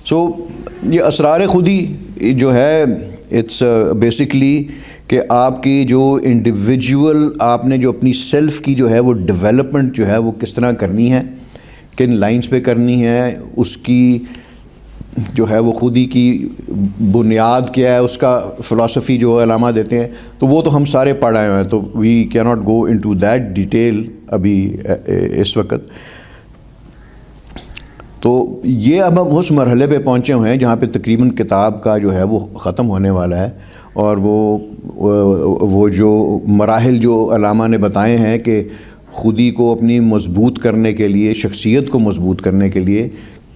سو یہ اسرار خودی جو ہے اٹس بیسکلی کہ آپ کی جو انڈیویجول آپ نے جو اپنی سیلف کی جو ہے وہ ڈیولپمنٹ جو ہے وہ کس طرح کرنی ہے، کن لائنز پہ کرنی ہے، اس کی جو ہے وہ خودی کی بنیاد کیا ہے، اس کا فلاسفی جو علامہ دیتے ہیں، تو وہ تو ہم سارے پڑھ آئے ہیں، تو وی کی not go into that detail ابھی اس وقت. تو یہ اب ہم اس مرحلے پہ پہنچے ہوئے ہیں جہاں پہ تقریباً کتاب کا جو ہے وہ ختم ہونے والا ہے، اور وہ جو مراحل جو علامہ نے بتائے ہیں کہ خودی کو اپنی مضبوط کرنے کے لیے، شخصیت کو مضبوط کرنے کے لیے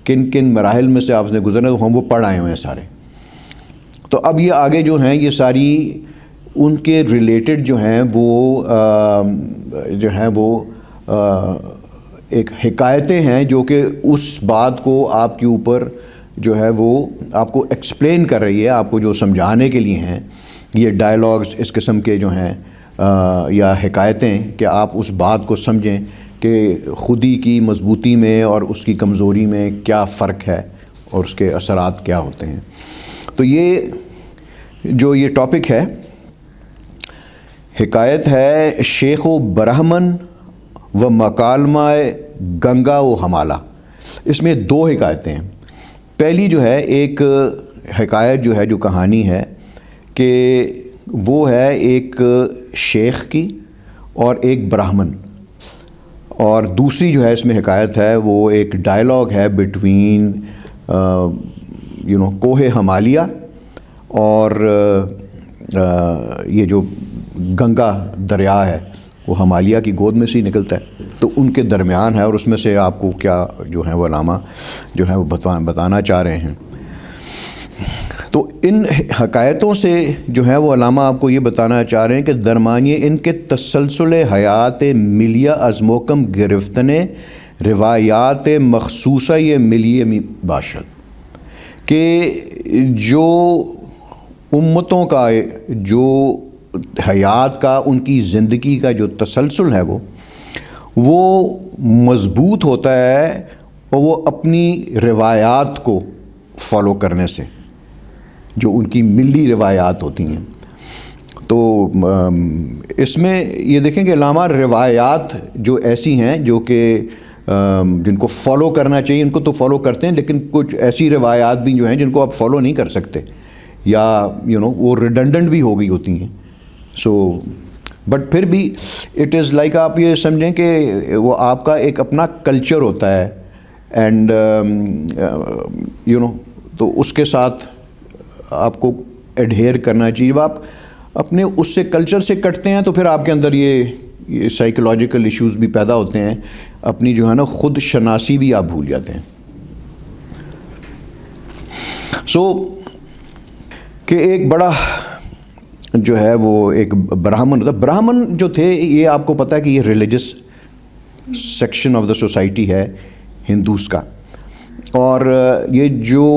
کن کن مراحل میں سے آپ نے گزرنا، ہم وہ پڑھ آئے ہوئے ہیں سارے. تو اب یہ آگے جو ہیں یہ ساری ان کے ریلیٹڈ جو ہیں وہ ایک حکایتیں ہیں جو کہ اس بات کو آپ کے اوپر جو ہے وہ آپ کو ایکسپلین کر رہی ہے، آپ کو جو سمجھانے کے لیے ہیں یہ ڈائلاگز اس قسم کے جو ہیں یا حکایتیں، کہ آپ اس بات کو سمجھیں کہ خودی کی مضبوطی میں اور اس کی کمزوری میں کیا فرق ہے اور اس کے اثرات کیا ہوتے ہیں. تو یہ ٹاپک ہے، حکایت ہے شیخ و برہمن و مکالمہ گنگا و ہمالہ. اس میں دو حکایتیں ہیں. پہلی جو ہے ایک حکایت جو ہے جو کہانی ہے کہ وہ ہے ایک شیخ کی اور ایک برہمن، اور دوسری جو ہے اس میں حکایت ہے وہ ایک ڈائلاگ ہے بٹوین کوہ ہمالیہ اور یہ جو گنگا دریا ہے وہ ہمالیہ کی گود میں سے ہی نکلتا ہے، تو ان کے درمیان ہے، اور اس میں سے آپ کو کیا جو ہے وہ علامہ جو ہے وہ بتانا چاہ رہے ہیں. تو ان حکایتوں سے جو ہے وہ علامہ آپ کو یہ بتانا چاہ رہے ہیں کہ درمیانی ان کے تسلسل حیات ملیہ از محکم گرفتن روایات مخصوصہ یہ ملیہ میں باشد، کہ جو امتوں کا جو حیات کا ان کی زندگی کا جو تسلسل ہے وہ مضبوط ہوتا ہے، اور وہ اپنی روایات کو فالو کرنے سے، جو ان کی ملی روایات ہوتی ہیں. تو اس میں یہ دیکھیں کہ علامہ روایات جو ایسی ہیں جو کہ جن کو فالو کرنا چاہیے ان کو تو فالو کرتے ہیں، لیکن کچھ ایسی روایات بھی جو ہیں جن کو آپ فالو نہیں کر سکتے، یا وہ ریڈنڈنٹ بھی ہو گئی ہوتی ہیں. سو بٹ پھر بھی اٹ از لائک آپ یہ سمجھیں کہ وہ آپ کا ایک اپنا کلچر ہوتا ہے، اینڈ تو اس کے ساتھ آپ کو ایڈہیئر کرنا چاہیے. جب آپ اپنے اس سے کلچر سے کٹتے ہیں تو پھر آپ کے اندر یہ سائیکولوجیکل ایشوز بھی پیدا ہوتے ہیں، اپنی جو ہے نا خود شناسی بھی آپ بھول جاتے ہیں. سو کہ ایک بڑا جو ہے وہ ایک برہمن ہوتا ہے. برہمن جو تھے یہ آپ کو پتہ ہے کہ یہ religious section of the society ہے ہندوز کا، اور یہ جو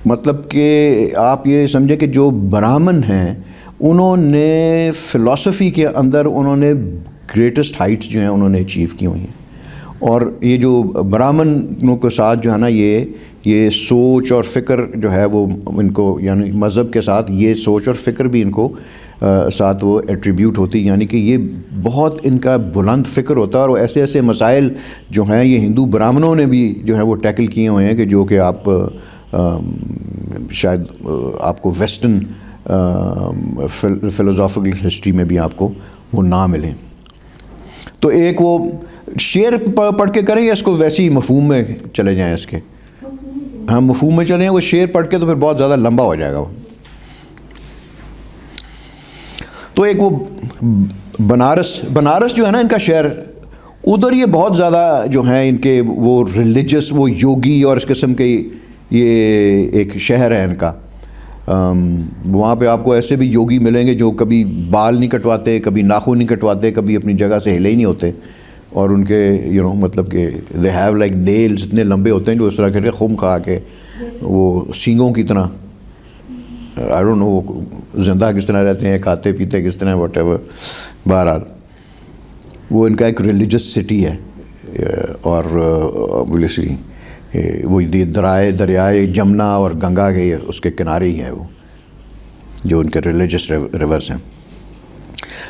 مطلب کہ آپ یہ سمجھیں کہ جو برہمن ہیں انہوں نے فلاسفی کے اندر انہوں نے گریٹسٹ ہائٹس جو ہیں انہوں نے اچیو کی ہوئی ہیں. اور یہ جو برہمنوں کے ساتھ جو ہے نا یہ سوچ اور فکر جو ہے وہ ان کو، یعنی مذہب کے ساتھ یہ سوچ اور فکر بھی ان کو ساتھ وہ ایٹریبیوٹ ہوتی، یعنی کہ یہ بہت ان کا بلند فکر ہوتا ہے، اور ایسے ایسے مسائل جو ہیں یہ ہندو برہمنوں نے بھی جو ہے وہ ٹیکل کیے ہوئے ہیں کہ جو کہ آپ شاید آپ کو ویسٹرن فلوسافیکل ہسٹری میں بھی آپ کو وہ نہ ملیں. تو ایک وہ شعر پڑھ کے کریں یا اس کو ویسی مفہوم میں چلے جائیں؟ اس کے ہم مفہوم میں چلیں، وہ شعر پڑھ کے تو پھر بہت زیادہ لمبا ہو جائے گا. تو ایک وہ بنارس جو ہے نا ان کا شہر، ادھر یہ بہت زیادہ جو ہیں ان کے وہ ریلیجس، وہ یوگی اور اس قسم کے یہ ایک شہر ہے ان کا. وہاں پہ آپ کو ایسے بھی یوگی ملیں گے جو کبھی بال نہیں کٹواتے، کبھی ناخن نہیں کٹواتے، کبھی اپنی جگہ سے ہلے ہی نہیں ہوتے، اور ان کے مطلب کہ دے ہیو لائک نیلز اتنے لمبے ہوتے ہیں جو اس طرح کر کے خم کھا کے وہ سینگوں کی طرح، آئی ڈونٹ نو وہ زندہ کس طرح رہتے ہیں، کھاتے پیتے کس طرح، واٹ ایور. بہرحال وہ ان کا ایک ریلیجس سٹی ہے، اور اوبویسلی وہ دریائے جمنا اور گنگا کے اس کے کنارے ہی ہیں وہ جو ان کے ریلیجس ریورس ہیں.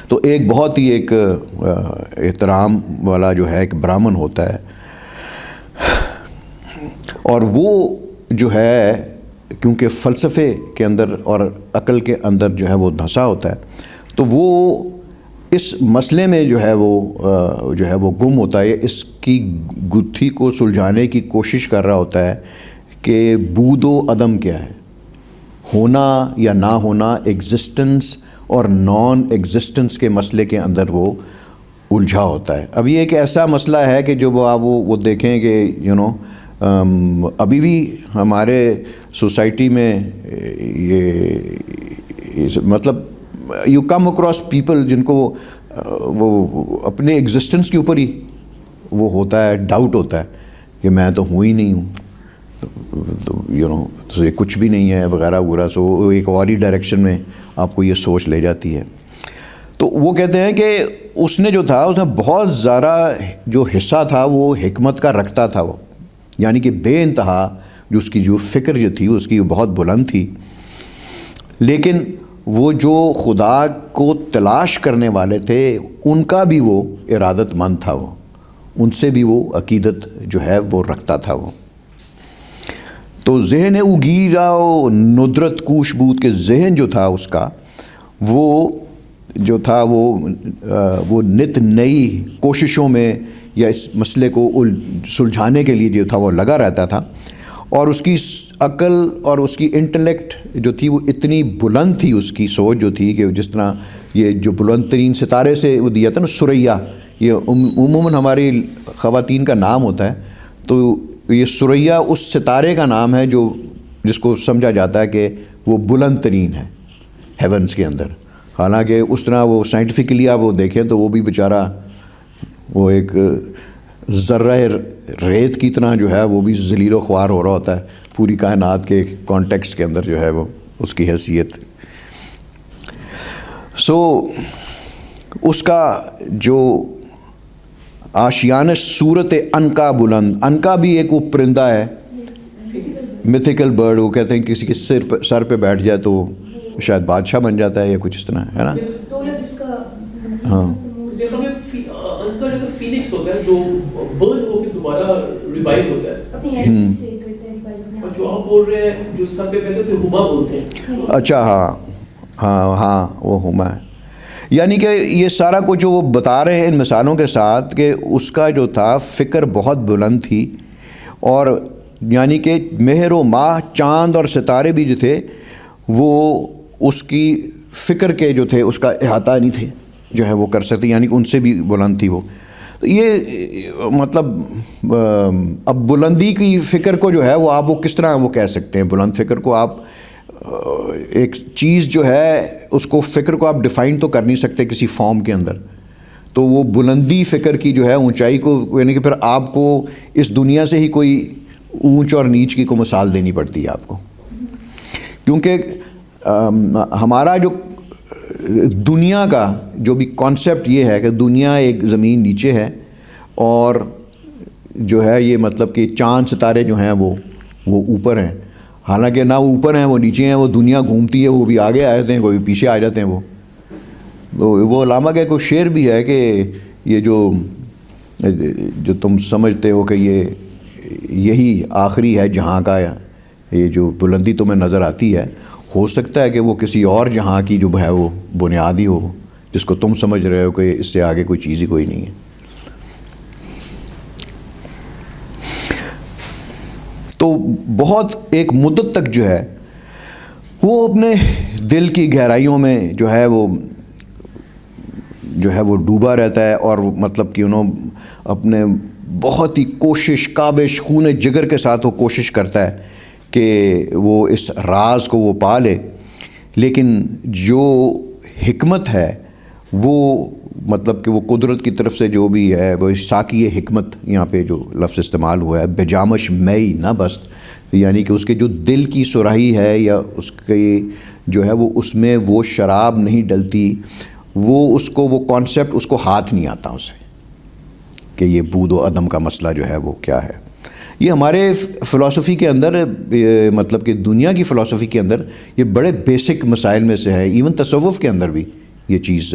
تو ایک بہت ہی ایک احترام والا جو ہے ایک برہمن ہوتا ہے اور وہ جو ہے کیونکہ فلسفے کے اندر اور عقل کے اندر جو ہے وہ دھنسا ہوتا ہے تو وہ اس مسئلے میں جو ہے وہ گم ہوتا ہے. اس کی گتھی کو سلجھانے کی کوشش کر رہا ہوتا ہے کہ بود و عدم کیا ہے, ہونا یا نہ ہونا, ایگزسٹنس اور نان ایگزسٹنس کے مسئلے کے اندر وہ الجھا ہوتا ہے. اب یہ ایک ایسا مسئلہ ہے کہ جو آپ وہ دیکھیں کہ ابھی بھی ہمارے سوسائٹی میں یہ مطلب یو کم اکراس پیپل جن کو وہ اپنے ایگزسٹنس کے اوپر ہی وہ ہوتا ہے, ڈاؤٹ ہوتا ہے کہ میں تو ہوں ہی نہیں ہوں, تو یہ کچھ بھی نہیں ہے وغیرہ وغیرہ. سو ایک اور ہی ڈائریکشن میں آپ کو یہ سوچ لے جاتی ہے. تو وہ کہتے ہیں کہ اس نے جو تھا اس میں بہت زیادہ جو حصہ تھا وہ حکمت کا رکھتا تھا, وہ یعنی کہ بے انتہا جو اس کی جو فکر جو تھی اس کی بہت بلند تھی, لیکن وہ جو خدا کو تلاش کرنے والے تھے ان کا بھی وہ ارادت مند تھا, وہ ان سے بھی وہ عقیدت جو ہے وہ رکھتا تھا. وہ تو ذہن اگیرا و ندرت کوش بود کے ذہن جو تھا اس کا وہ جو تھا وہ نت نئی کوششوں میں یا اس مسئلے کو سلجھانے کے لیے جو تھا وہ لگا رہتا تھا. اور اس کی عقل اور اس کی انٹلیکٹ جو تھی وہ اتنی بلند تھی, اس کی سوچ جو تھی کہ جس طرح یہ جو بلند ترین ستارے سے وہ دیا تھا نا سریا, یہ عموماً ہماری خواتین کا نام ہوتا ہے, تو یہ سریا اس ستارے کا نام ہے جو جس کو سمجھا جاتا ہے کہ وہ بلند ترین ہے ہیونس کے اندر. حالانکہ اس طرح وہ سائنٹیفکلی آپ وہ دیکھیں تو وہ بھی بیچارہ وہ ایک ذرہ ریت کی طرح جو ہے وہ بھی ذلیل و خوار ہو رہا ہوتا ہے پوری کائنات کے کانٹیکسٹ کے اندر جو ہے وہ اس کی حیثیت. سو اس کا جو آشیانش صورت عنقا بلند, عنقا بھی ایک وہ پرندہ ہے میتھیکل برڈ, وہ کہتے ہیں کسی کے سر پہ بیٹھ جائے تو شاید بادشاہ بن جاتا ہے یا کچھ اس طرح ہے نا. ہاں فینکس ہوتا ہے جو برن ہو کے دوبارہ ریوائیو ہوتا ہے, اور جو آپ بول رہے ہیں جو سر پہ بیٹھے تھے ہما بولتے ہیں. اچھا ہاں وہ ہما ہے. یعنی کہ یہ سارا کچھ جو وہ بتا رہے ہیں ان مثالوں کے ساتھ کہ اس کا جو تھا فکر بہت بلند تھی, اور یعنی کہ مہر و ماہ چاند اور ستارے بھی جو تھے وہ اس کی فکر کے جو تھے اس کا احاطہ نہیں تھے جو ہے وہ کر سکتے, یعنی کہ ان سے بھی بلند تھی وہ. تو یہ مطلب اب بلندی کی فکر کو جو ہے وہ آپ وہ کس طرح وہ کہہ سکتے ہیں, بلند فکر کو آپ ایک چیز جو ہے اس کو فکر کو آپ ڈیفائن تو کر نہیں سکتے کسی فارم کے اندر. تو وہ بلندی فکر کی جو ہے اونچائی کو یعنی کہ پھر آپ کو اس دنیا سے ہی کوئی اونچ اور نیچ کی کو مثال دینی پڑتی ہے آپ کو, کیونکہ ہمارا جو دنیا کا جو بھی کانسیپٹ یہ ہے کہ دنیا ایک زمین نیچے ہے اور جو ہے یہ مطلب کہ چاند ستارے جو ہیں وہ اوپر ہیں. حالانکہ نہ وہ اوپر ہیں وہ نیچے ہیں, وہ دنیا گھومتی ہے, وہ بھی آگے آ جاتے ہیں کوئی پیچھے آ جاتے ہیں. وہ علامہ کا کوئی شعر بھی ہے کہ یہ جو تم سمجھتے ہو کہ یہی آخری ہے جہاں کا, یہ جو بلندی تمہیں نظر آتی ہے ہو سکتا ہے کہ وہ کسی اور جہاں کی جو ہے وہ بنیادی ہو جس کو تم سمجھ رہے ہو کہ اس سے آگے کوئی چیز ہی کوئی نہیں ہے. تو بہت ایک مدت تک جو ہے وہ اپنے دل کی گہرائیوں میں جو ہے وہ ڈوبا رہتا ہے, اور مطلب کہ اپنے بہت ہی کوشش کاوش خون جگر کے ساتھ وہ کوشش کرتا ہے کہ وہ اس راز کو وہ پا لے. لیکن جو حکمت ہے وہ مطلب کہ وہ قدرت کی طرف سے جو بھی ہے وہ ساقی حکمت, یہاں پہ جو لفظ استعمال ہوا ہے بجامش مئی نہ بست, یعنی کہ اس کے جو دل کی سراہی ہے یا اس کے جو ہے وہ اس میں وہ شراب نہیں ڈلتی, وہ اس کو وہ کانسیپٹ اس کو ہاتھ نہیں آتا اسے کہ یہ بود و عدم کا مسئلہ جو ہے وہ کیا ہے. یہ ہمارے فلسفی کے اندر مطلب کہ دنیا کی فلسفی کے اندر یہ بڑے بیسک مسائل میں سے ہے. ایون تصوف کے اندر بھی یہ چیز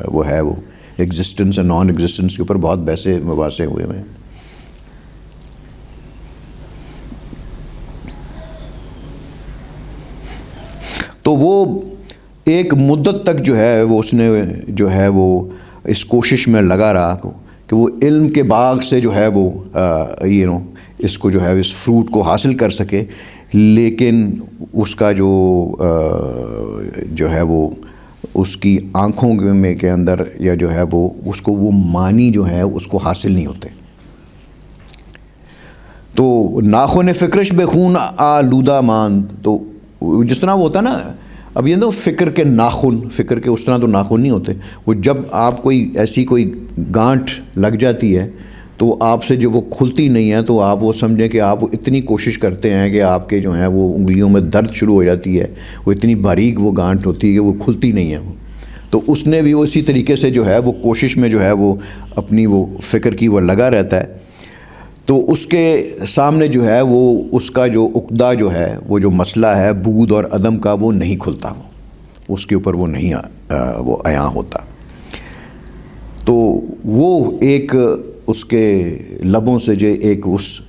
وہ ہے, وہ ایگزسٹنس اور نان ایگزسٹنس کے اوپر بہت بحثیں مباحثے ہوئے ہیں. تو وہ ایک مدت تک جو ہے وہ اس نے جو ہے وہ اس کوشش میں لگا رہا کہ وہ علم کے باغ سے جو ہے وہ اس کو جو ہے اس فروٹ کو حاصل کر سکے, لیکن اس کا جو ہے وہ اس کی آنکھوں میں کے اندر یا جو ہے وہ اس کو وہ معنی جو ہے اس کو حاصل نہیں ہوتے. تو ناخن فکرش بے خون آلودہ ماند, تو جس طرح وہ ہوتا ہے نا, اب یہ فکر کے ناخن, فکر کے اس طرح تو ناخن نہیں ہوتے, وہ جب آپ کوئی گانٹھ لگ جاتی ہے تو آپ سے جو وہ کھلتی نہیں ہے, تو آپ وہ سمجھیں کہ آپ اتنی کوشش کرتے ہیں کہ آپ کے جو ہیں وہ انگلیوں میں درد شروع ہو جاتی ہے, وہ اتنی باریک وہ گانٹھ ہوتی ہے کہ وہ کھلتی نہیں ہے. تو اس نے بھی اسی طریقے سے جو ہے وہ کوشش میں جو ہے وہ اپنی وہ فکر کی وہ لگا رہتا ہے. تو اس کے سامنے جو ہے وہ اس کا جو عقدہ جو ہے وہ جو مسئلہ ہے بود اور عدم کا, وہ نہیں کھلتا, اس کے اوپر وہ نہیں وہ عیاں ہوتا. تو وہ ایک اس کے لبوں سے جو ایک اس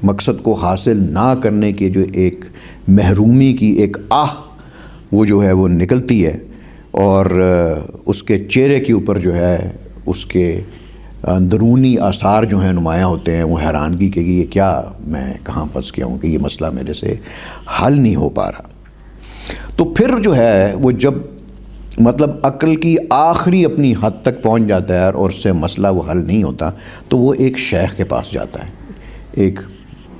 مقصد کو حاصل نہ کرنے کے جو ایک محرومی کی ایک وہ جو ہے وہ نکلتی ہے, اور اس کے چہرے کے اوپر جو ہے اس کے اندرونی آثار جو ہیں نمایاں ہوتے ہیں, وہ حیرانگی کہ یہ کیا, میں کہاں پھنس گیا ہوں کہ یہ مسئلہ میرے سے حل نہیں ہو پا رہا. تو پھر جو ہے وہ جب مطلب عقل کی آخری اپنی حد تک پہنچ جاتا ہے اور اس سے مسئلہ وہ حل نہیں ہوتا, تو وہ ایک شیخ کے پاس جاتا ہے, ایک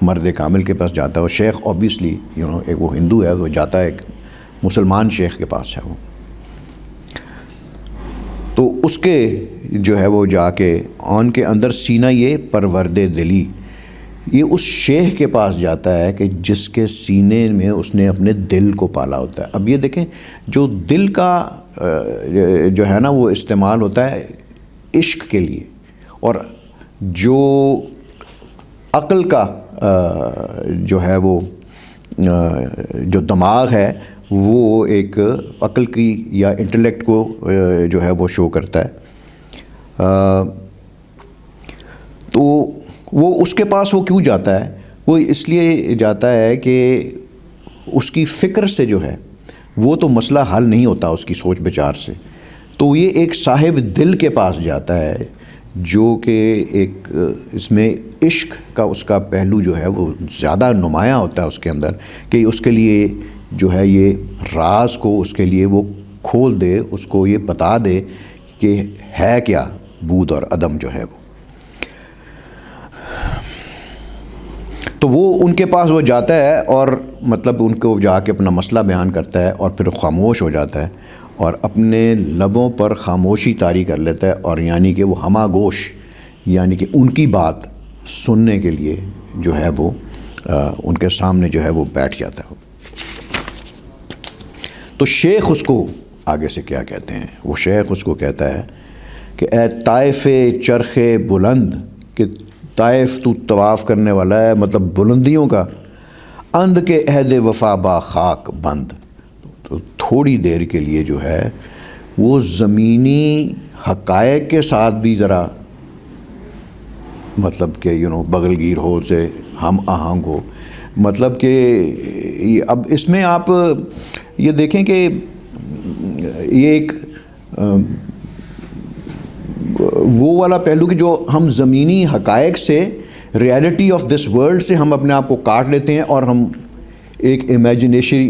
مرد کامل کے پاس جاتا ہے. اور شیخ اوبیسلی ایک وہ ہندو ہے, وہ جاتا ہے ایک مسلمان شیخ کے پاس ہے وہ. تو اس کے جو ہے وہ جا کے آن کے اندر سینہ یہ پرورد دلی, یہ اس شیخ کے پاس جاتا ہے کہ جس کے سینے میں اس نے اپنے دل کو پالا ہوتا ہے. اب یہ دیکھیں, جو دل کا جو ہے نا وہ استعمال ہوتا ہے عشق کے لیے, اور جو عقل کا جو ہے وہ جو دماغ ہے وہ ایک عقل کی یا انٹلیکٹ کو جو ہے وہ شو کرتا ہے. تو وہ اس کے پاس وہ کیوں جاتا ہے؟ وہ اس لیے جاتا ہے کہ اس کی فکر سے جو ہے وہ تو مسئلہ حل نہیں ہوتا اس کی سوچ بچار سے. تو یہ ایک صاحب دل کے پاس جاتا ہے جو کہ ایک اس میں عشق کا اس کا پہلو جو ہے وہ زیادہ نمایاں ہوتا ہے اس کے اندر, کہ اس کے لیے جو ہے یہ راز کو اس کے لیے وہ کھول دے, اس کو یہ بتا دے کہ ہے کیا بود اور عدم جو ہے وہ. تو وہ ان کے پاس وہ جاتا ہے اور مطلب ان کو جا کے اپنا مسئلہ بیان کرتا ہے, اور پھر خاموش ہو جاتا ہے اور اپنے لبوں پر خاموشی طاری کر لیتا ہے, اور یعنی کہ وہ ہمہ گوش, یعنی کہ ان کی بات سننے کے لیے جو ہے وہ ان کے سامنے جو ہے وہ بیٹھ جاتا ہے. تو شیخ اس کو آگے سے کیا کہتے ہیں؟ وہ شیخ اس کو کہتا ہے کہ اے طائف چرخ بلند, کہ طائف تو طواف کرنے والا ہے, مطلب بلندیوں کا, اند کے عہد وفا با خاک بند. تو تھوڑی دیر کے لیے جو ہے وہ زمینی حقائق کے ساتھ بھی ذرا مطلب کہ بغل گیر ہو سے ہم آہنگ ہو. مطلب کہ اب اس میں آپ یہ دیکھیں کہ یہ ایک وہ والا پہلو کہ جو ہم زمینی حقائق سے, ریالٹی آف دس ورلڈ سے ہم اپنے آپ کو کاٹ لیتے ہیں, اور ہم ایک امیجنری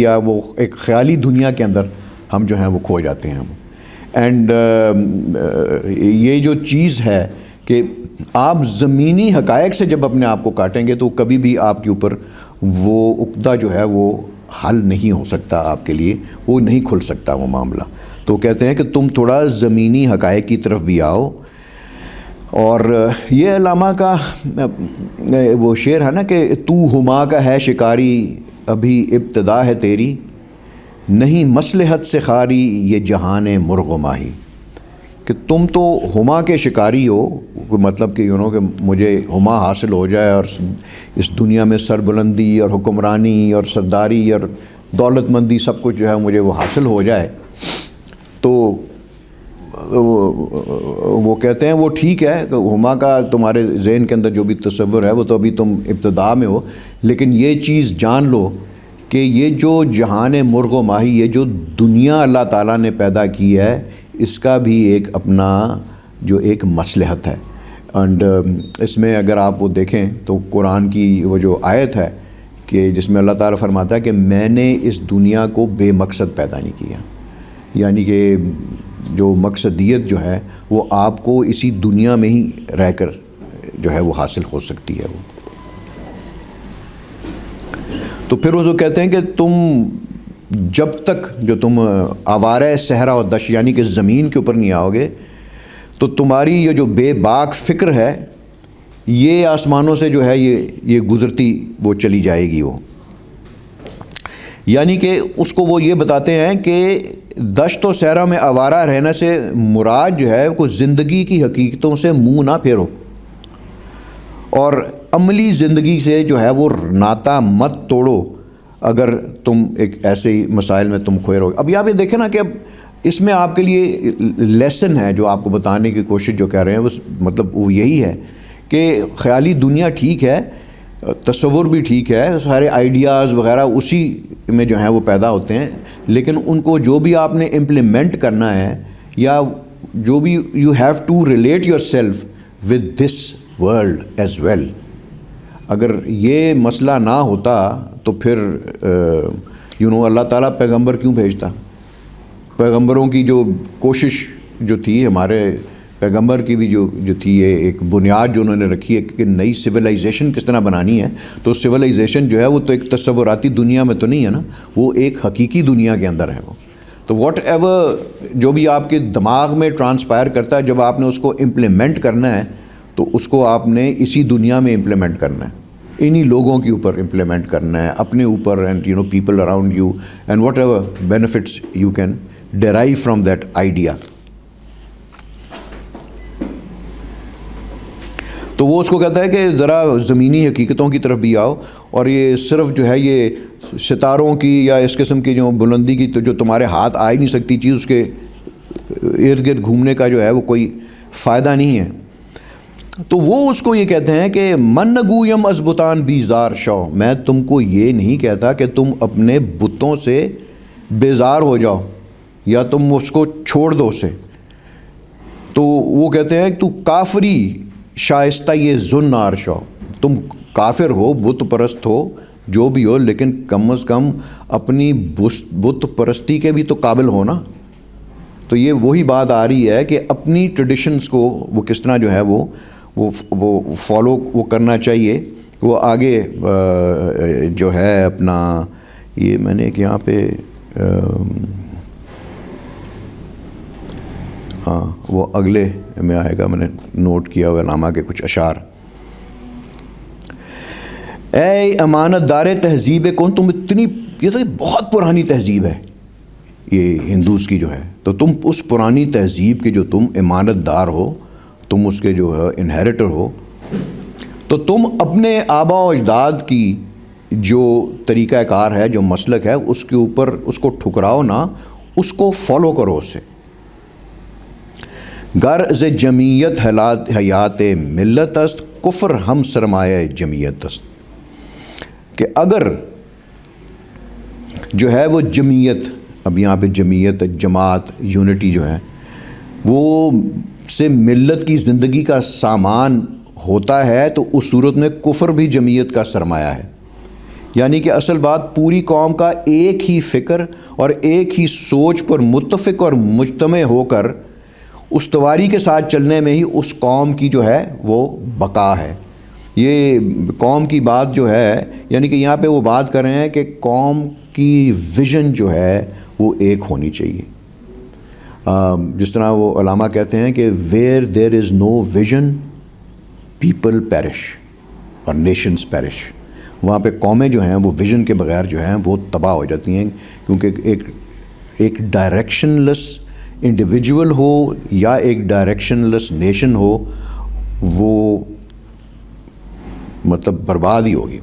یا وہ ایک خیالی دنیا کے اندر ہم جو ہیں وہ کھو جاتے ہیں. اینڈ یہ جو چیز ہے کہ آپ زمینی حقائق سے جب اپنے آپ کو کاٹیں گے تو کبھی بھی آپ کے اوپر وہ عقدہ جو ہے وہ حل نہیں ہو سکتا, آپ کے لیے وہ نہیں کھل سکتا وہ معاملہ. تو کہتے ہیں کہ تم تھوڑا زمینی حقائق کی طرف بھی آؤ. اور یہ علامہ کا وہ شعر ہے نا کہ تو ہما کا ہے شکاری ابھی ابتدا ہے تیری, نہیں مصلحت سے خاری یہ جہان مرغ و ماہی. کہ تم تو ہما کے شکاری ہو، مطلب کہ کہ مجھے ہما حاصل ہو جائے اور اس دنیا میں سربلندی اور حکمرانی اور سرداری اور دولت مندی سب کچھ جو ہے مجھے وہ حاصل ہو جائے، تو وہ کہتے ہیں وہ ٹھیک ہے کہ ہما کا تمہارے ذہن کے اندر جو بھی تصور ہے وہ تو ابھی تم ابتدا میں ہو، لیکن یہ چیز جان لو کہ یہ جو جہان مرغ و ماہی، یہ جو دنیا اللہ تعالیٰ نے پیدا کی ہے، اس کا بھی ایک اپنا جو ایک مصلحت ہے. اینڈ اس میں اگر آپ وہ دیکھیں تو قرآن کی وہ جو آیت ہے کہ جس میں اللہ تعالیٰ فرماتا ہے کہ میں نے اس دنیا کو بے مقصد پیدا نہیں کیا، یعنی کہ جو مقصدیت جو ہے وہ آپ کو اسی دنیا میں ہی رہ کر جو ہے وہ حاصل ہو سکتی ہے. وہ تو پھر وہ جو کہتے ہیں کہ تم جب تک جو تم آوارہ صحرا و دشت یعنی کہ زمین کے اوپر نہیں آؤ گے تو تمہاری یہ جو بے باک فکر ہے یہ آسمانوں سے جو ہے یہ گزرتی وہ چلی جائے گی. وہ یعنی کہ اس کو وہ یہ بتاتے ہیں کہ دشت و صحرا میں آوارہ رہنے سے مراد جو ہے کوئی زندگی کی حقیقتوں سے منہ نہ پھیرو اور عملی زندگی سے جو ہے وہ ناطہ مت توڑو اگر تم ایک ایسے ہی مسائل میں تم کھوئے رہو. اب یہاں پہ دیکھیں نا کہ اب اس میں آپ کے لیے لیسن ہے جو آپ کو بتانے کی کوشش جو کہہ رہے ہیں وہ مطلب وہ یہی ہے کہ خیالی دنیا ٹھیک ہے، تصور بھی ٹھیک ہے، سارے آئیڈیاز وغیرہ اسی میں جو ہیں وہ پیدا ہوتے ہیں، لیکن ان کو جو بھی آپ نے امپلیمنٹ کرنا ہے یا جو بھی you have to relate yourself with this world as well. اگر یہ مسئلہ نہ ہوتا تو پھر اللہ تعالیٰ پیغمبر کیوں بھیجتا؟ پیغمبروں کی جو کوشش جو تھی، ہمارے پیغمبر کی بھی جو تھی یہ ایک بنیاد جو انہوں نے رکھی ہے کہ نئی سویلائزیشن کس طرح بنانی ہے، تو سویلائزیشن جو ہے وہ تو ایک تصوراتی دنیا میں تو نہیں ہے نا، وہ ایک حقیقی دنیا کے اندر ہے. وہ تو واٹ ایور جو بھی آپ کے دماغ میں ٹرانسپائر کرتا ہے، جب آپ نے اس کو امپلیمنٹ کرنا ہے تو اس کو آپ نے اسی دنیا میں امپلیمنٹ کرنا ہے، انہی لوگوں کے اوپر امپلیمنٹ کرنا ہے، اپنے اوپر and people around you and what ever benefits you can derive from that idea. تو وہ اس کو کہتا ہے کہ ذرا زمینی حقیقتوں کی طرف بھی آؤ، اور یہ صرف جو ہے یہ ستاروں کی یا اس قسم کی جو بلندی کی تو جو تمہارے ہاتھ آ ہی نہیں سکتی چیز، اس کے ارد گرد گھومنے کا جو ہے وہ کوئی فائدہ نہیں ہے. تو وہ اس کو یہ کہتے ہیں کہ من نگویم از بتان بیزار شو، میں تم کو یہ نہیں کہتا کہ تم اپنے بتوں سے بیزار ہو جاؤ یا تم اس کو چھوڑ دو اسے. تو وہ کہتے ہیں تو کافری شائستہ یہ زنار شو، تم کافر ہو، بت پرست ہو، جو بھی ہو، لیکن کم از کم اپنی بت پرستی کے بھی تو قابل ہو نا. تو یہ وہی بات آ رہی ہے کہ اپنی ٹریڈیشنز کو وہ کس طرح جو ہے وہ فالو وہ کرنا چاہیے. وہ آگے جو ہے اپنا یہ میں نے ایک یہاں پہ ہاں وہ اگلے میں آئے گا، میں نے نوٹ کیا ہوا علامہ کے کچھ اشعار. اے امانت دار تہذیب کون، تم اتنی، یہ تو بہت پرانی تہذیب ہے یہ ہندوز کی جو ہے، تو تم اس پرانی تہذیب کے جو تم امانت دار ہو، تم اس کے جو ہے انہیریٹر ہو، تو تم اپنے آبا و اجداد کی جو طریقہ کار ہے، جو مسلک ہے، اس کے اوپر اس کو ٹھکراؤ نہ، اس کو فالو کرو اسے. غرض جمعیت حیات ملت است، کفر ہم سرمایہ جمعیت است. کہ اگر جو ہے وہ جمعیت، اب یہاں پہ جمعیت، جماعت، یونٹی جو ہے وہ سے ملت کی زندگی کا سامان ہوتا ہے، تو اس صورت میں کفر بھی جمعیت کا سرمایہ ہے. یعنی کہ اصل بات پوری قوم کا ایک ہی فکر اور ایک ہی سوچ پر متفق اور مجتمع ہو کر استواری کے ساتھ چلنے میں ہی اس قوم کی جو ہے وہ بقا ہے. یہ قوم کی بات جو ہے، یعنی کہ یہاں پہ وہ بات کر رہے ہیں کہ قوم کی ویژن جو ہے وہ ایک ہونی چاہیے. جس طرح وہ علامہ کہتے ہیں کہ where there is no vision people perish اور نیشنز پیرش. وہاں پہ قومیں جو ہیں وہ ویژن کے بغیر جو ہیں وہ تباہ ہو جاتی ہیں، کیونکہ ایک ڈائریکشن لیس انڈیویجول ہو یا ایک ڈائریکشن لیس نیشن ہو، وہ مطلب برباد ہی ہوگی،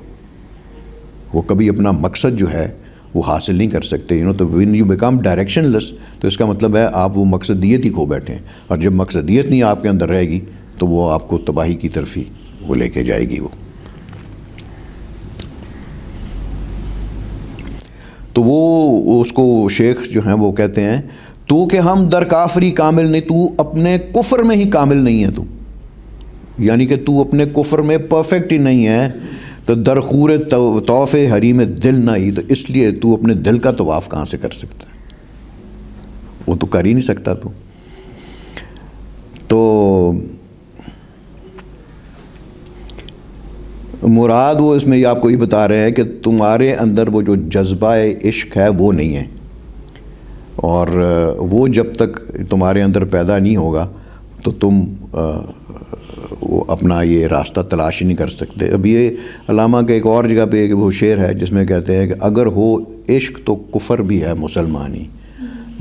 وہ کبھی اپنا مقصد جو ہے وہ حاصل نہیں کر سکتے. تو وین یو بیکم ڈائریکشن لیس، تو اس کا مطلب ہے آپ وہ مقصدیت ہی کھو بیٹھے ہیں، اور جب مقصدیت نہیں آپ کے اندر رہے گی تو وہ آپ کو تباہی کی طرف ہی وہ لے کے جائے گی. تو وہ اس کو شیخ جو ہیں وہ کہتے ہیں تو کہ ہم در کافری کامل نہیں، تو اپنے کفر میں ہی کامل نہیں ہے، تو یعنی کہ تو اپنے کفر میں پرفیکٹ ہی نہیں ہے. تو درخور طواف حریم دل نہ ہی، تو اس لیے تو اپنے دل کا طواف کہاں سے کر سکتا ہے، وہ تو کر ہی نہیں سکتا. تو مراد وہ اس میں یہ آپ کو یہ بتا رہے ہیں کہ تمہارے اندر وہ جو جذبہ عشق ہے وہ نہیں ہے، اور وہ جب تک تمہارے اندر پیدا نہیں ہوگا تو تم وہ اپنا یہ راستہ تلاش ہی نہیں کر سکتے. اب یہ علامہ کے ایک اور جگہ پہ ایک وہ شعر ہے جس میں کہتے ہیں کہ اگر ہو عشق تو کفر بھی ہے مسلمانی،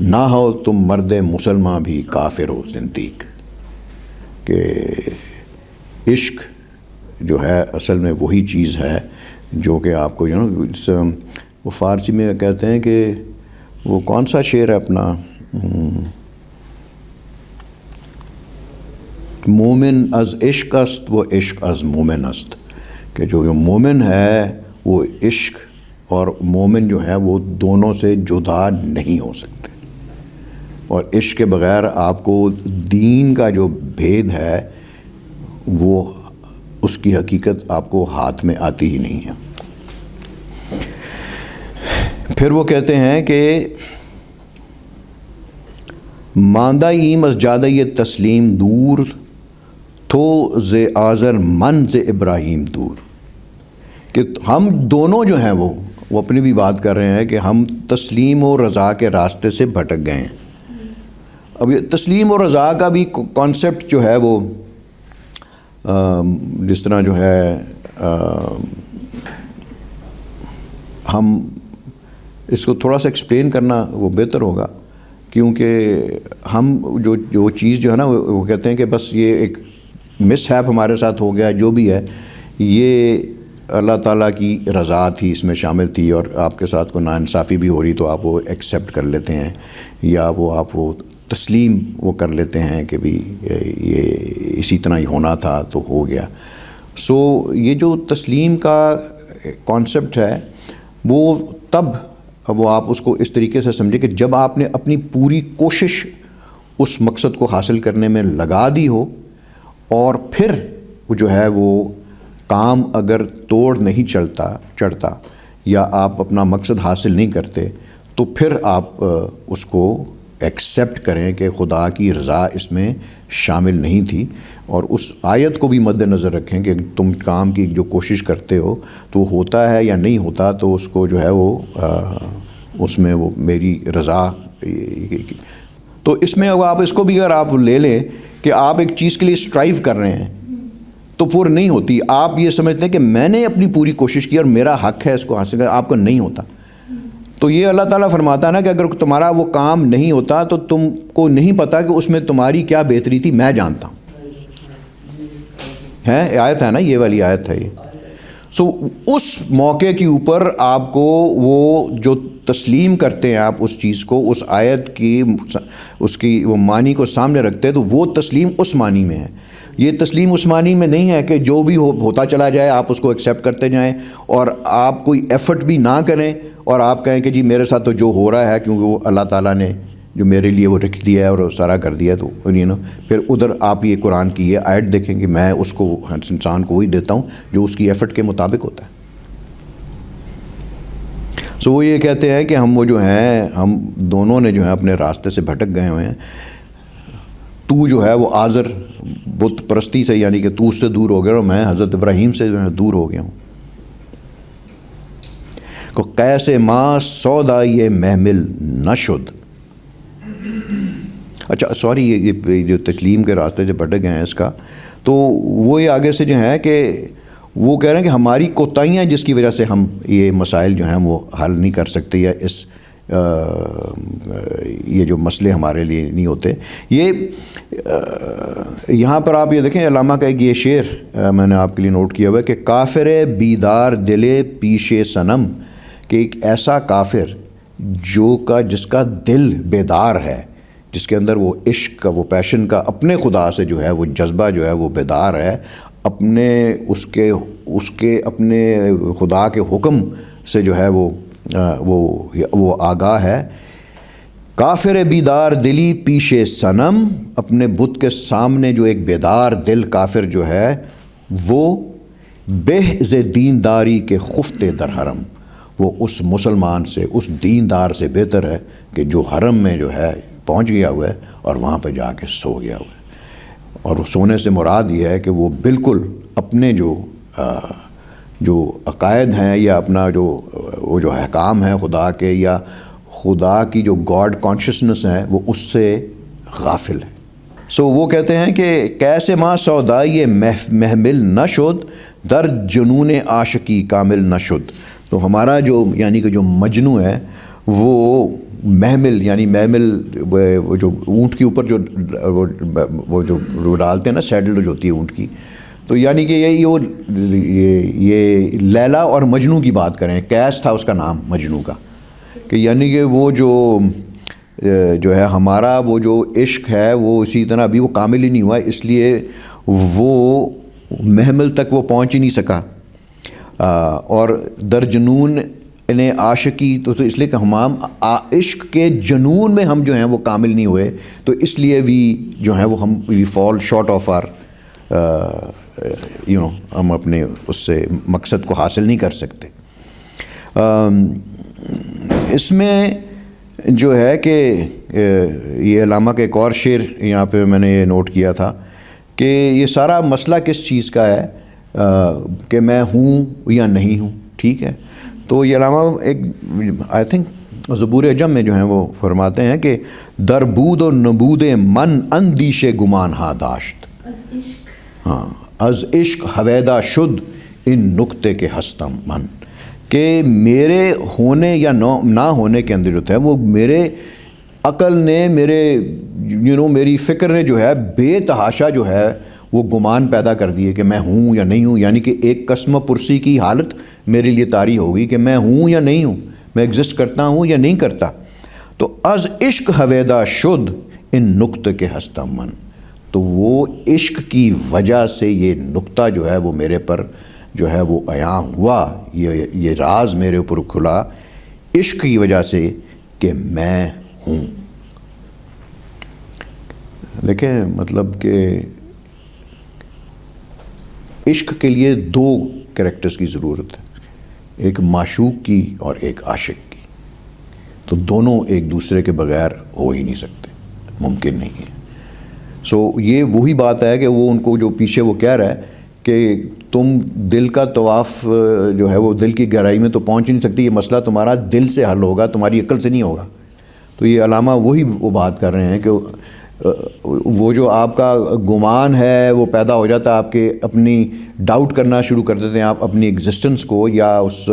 نہ ہو تم مرد مسلمان بھی کافر ہو زندیق. کہ عشق جو ہے اصل میں وہی چیز ہے جو کہ آپ کو وہ فارسی میں کہتے ہیں کہ وہ کون سا شعر ہے اپنا، مومن از عشق است و عشق از مومن است، کہ جو مومن ہے وہ عشق اور مومن جو ہے وہ دونوں سے جدا نہیں ہو سکتے، اور عشق کے بغیر آپ کو دین کا جو بھید ہے وہ اس کی حقیقت آپ کو ہاتھ میں آتی ہی نہیں ہے. پھر وہ کہتے ہیں کہ ماندہ ایم از جادہ یہ تسلیم دور تو ز آذر من ز ابراہیم دور. کہ ہم دونوں جو ہیں وہ اپنی بھی بات کر رہے ہیں کہ ہم تسلیم و رضا کے راستے سے بھٹک گئے ہیں. اب یہ تسلیم و رضا کا بھی کانسیپٹ جو ہے وہ جس طرح جو ہے ہم اس کو تھوڑا سا ایکسپلین کرنا وہ بہتر ہوگا، کیونکہ ہم جو چیز جو ہے نا وہ کہتے ہیں کہ بس یہ ایک مس ہیپ ہمارے ساتھ ہو گیا، جو بھی ہے یہ اللہ تعالیٰ کی رضا تھی، اس میں شامل تھی، اور آپ کے ساتھ کوئی ناانصافی بھی ہو رہی تو آپ وہ ایکسیپٹ کر لیتے ہیں، یا آپ وہ تسلیم وہ کر لیتے ہیں کہ بھی یہ اسی طرح ہی ہونا تھا تو ہو گیا. سو یہ جو تسلیم کا کانسیپٹ ہے وہ تب وہ آپ اس کو اس طریقے سے سمجھیں کہ جب آپ نے اپنی پوری کوشش اس مقصد کو حاصل کرنے میں لگا دی ہو، اور پھر وہ جو ہے وہ کام اگر توڑ نہیں چڑھتا یا آپ اپنا مقصد حاصل نہیں کرتے، تو پھر آپ اس کو ایکسیپٹ کریں کہ خدا کی رضا اس میں شامل نہیں تھی، اور اس آیت کو بھی مد نظر رکھیں کہ تم کام کی جو کوشش کرتے ہو تو ہوتا ہے یا نہیں ہوتا، تو اس کو جو ہے وہ اس میں وہ میری رضا. تو اس میں آپ اس کو بھی اگر آپ لے لیں کہ آپ ایک چیز کے لیے اسٹرائیو کر رہے ہیں تو پور نہیں ہوتی، آپ یہ سمجھتے ہیں کہ میں نے اپنی پوری کوشش کی اور میرا حق ہے اس کو حاصل کرنا، آپ کو نہیں ہوتا. تو یہ اللہ تعالیٰ فرماتا ہے نا کہ اگر تمہارا وہ کام نہیں ہوتا تو تم کو نہیں پتا کہ اس میں تمہاری کیا بہتری تھی، میں جانتا ہوں. ہے آیت ہے نا، یہ والی آیت ہے یہ. سو اس موقع کے اوپر آپ کو وہ جو تسلیم کرتے ہیں آپ اس چیز کو، اس آیت کی اس کی وہ معنی کو سامنے رکھتے ہیں، تو وہ تسلیم اس معنی میں ہے. یہ تسلیم اس معنی میں نہیں ہے کہ جو بھی ہوتا چلا جائے آپ اس کو ایکسیپٹ کرتے جائیں اور آپ کوئی ایفرٹ بھی نہ کریں اور آپ کہیں کہ جی میرے ساتھ تو جو ہو رہا ہے کیونکہ وہ اللہ تعالیٰ نے جو میرے لیے وہ رکھ دیا ہے اور سارا کر دیا ہے. تو پھر ادھر آپ یہ قرآن کی یہ آیت دیکھیں کہ میں اس کو انسان کو وہی دیتا ہوں جو اس کی ایفرٹ کے مطابق ہوتا ہے. سو وہ یہ کہتے ہیں کہ ہم وہ جو ہیں ہم دونوں نے جو ہے اپنے راستے سے بھٹک گئے ہوئے ہیں. تو جو ہے وہ آزر بت پرستی سے، یعنی کہ تو اس سے دور ہو گیا، اور میں حضرت ابراہیم سے جو ہے دور ہو گیا ہوں. کو کیسے ماں سودا یہ محمل نہ شد. اچھا سوری، یہ جو تسلیم کے راستے سے بھٹک گئے ہیں اس کا، تو وہ یہ آگے سے جو ہے کہ وہ کہہ رہے ہیں کہ ہماری کوتاہیاں جس کی وجہ سے ہم یہ مسائل جو ہیں وہ حل نہیں کر سکتے یا اس یہ جو مسئلے ہمارے لیے نہیں ہوتے. یہ یہاں پر آپ یہ دیکھیں علامہ کا ایک یہ شعر میں نے آپ کے لیے نوٹ کیا ہوا ہے کہ کافر بیدار دل پیش صنم، کہ ایک ایسا کافر جس کا دل بیدار ہے، جس کے اندر وہ عشق کا، وہ پیشن کا، اپنے خدا سے جو ہے وہ جذبہ جو ہے وہ بیدار ہے، اپنے اس کے اپنے خدا کے حکم سے جو ہے وہ آگاہ ہے. کافر بیدار دلی پیش صنم، اپنے بت کے سامنے جو ایک بیدار دل کافر جو ہے وہ بہز دینداری کے خفتے در حرم، وہ اس مسلمان سے، اس دیندار سے بہتر ہے کہ جو حرم میں جو ہے پہنچ گیا ہوا ہے اور وہاں پہ جا کے سو گیا ہوا ہے. اور سونے سے مراد یہ ہے کہ وہ بالکل اپنے جو عقائد ہیں یا اپنا وہ جو احکام ہیں خدا کے، یا خدا کی جو گاڈ کانشسنس ہے، وہ اس سے غافل ہے. وہ کہتے ہیں کہ کیسے ماں سودائی محمل نہ شد، در جنون عاشقی کامل نہ شد. تو ہمارا یعنی کہ جو مجنو ہے وہ محمل، یعنی محمل وہ جو اونٹ کے اوپر وہ جو ڈالتے ہیں نا، سیڈل جو ہوتی ہے اونٹ کی، تو یعنی کہ یہ لیلا اور مجنو کی بات کریں. کیس تھا اس کا نام مجنو کا، کہ یعنی کہ وہ جو ہے ہمارا وہ جو عشق ہے وہ اسی طرح ابھی وہ کامل ہی نہیں ہوا، اس لیے وہ محمل تک وہ پہنچ ہی نہیں سکا. اور در جنون نے عاشقی، تو اس لیے کہ ہم عشق کے جنون میں ہم جو ہیں وہ کامل نہیں ہوئے، تو اس لیے جو ہیں وہ وی فال شارٹ آف آر ہم اپنے اس سے مقصد کو حاصل نہیں کر سکتے. اس میں جو ہے کہ یہ علامہ کا ایک اور شعر یہاں پہ میں نے یہ نوٹ کیا تھا کہ یہ سارا مسئلہ کس چیز کا ہے کہ میں ہوں یا نہیں ہوں. ٹھیک ہے، تو یہ علامہ ایک آئی تھنک زبور عجم میں جو ہیں وہ فرماتے ہیں کہ در بود و نبود من اندیش گمان ہا داشت، ہاں از عشق ہویدہ شد ان نکتے کے ہستم من، کہ میرے ہونے یا نہ ہونے کے اندر جو ہے وہ میرے عقل نے، میری فکر نے جو ہے بے تحاشا جو ہے وہ گمان پیدا کر دیے کہ میں ہوں یا نہیں ہوں. یعنی کہ ایک قسم پرسی کی حالت میرے لیے طاری ہوگی کہ میں ہوں یا نہیں ہوں، میں ایگزسٹ کرتا ہوں یا نہیں کرتا. تو از عشق ہویدہ شد ان نقطے کے ہستہ من، تو وہ عشق کی وجہ سے یہ نقطہ جو ہے وہ میرے پر جو ہے وہ عیاں ہوا، یہ راز میرے اوپر کھلا عشق کی وجہ سے کہ میں ہوں. دیکھیں مطلب کہ عشق کے لیے دو کریکٹرز کی ضرورت ہے، ایک معشوق کی اور ایک عاشق کی. تو دونوں ایک دوسرے کے بغیر ہو ہی نہیں سکتے، ممکن نہیں ہے. یہ وہی بات ہے کہ وہ ان کو جو پیچھے وہ کہہ رہا ہے کہ تم دل کا طواف جو ہے وہ دل کی گہرائی میں تو پہنچ نہیں سکتی، یہ مسئلہ تمہارا دل سے حل ہوگا، تمہاری عقل سے نہیں ہوگا. تو یہ علامہ وہی وہ بات کر رہے ہیں کہ وہ جو آپ کا گمان ہے وہ پیدا ہو جاتا ہے، آپ کے اپنی ڈاؤٹ کرنا شروع کر دیتے ہیں آپ اپنی ایگزسٹنس کو یا اس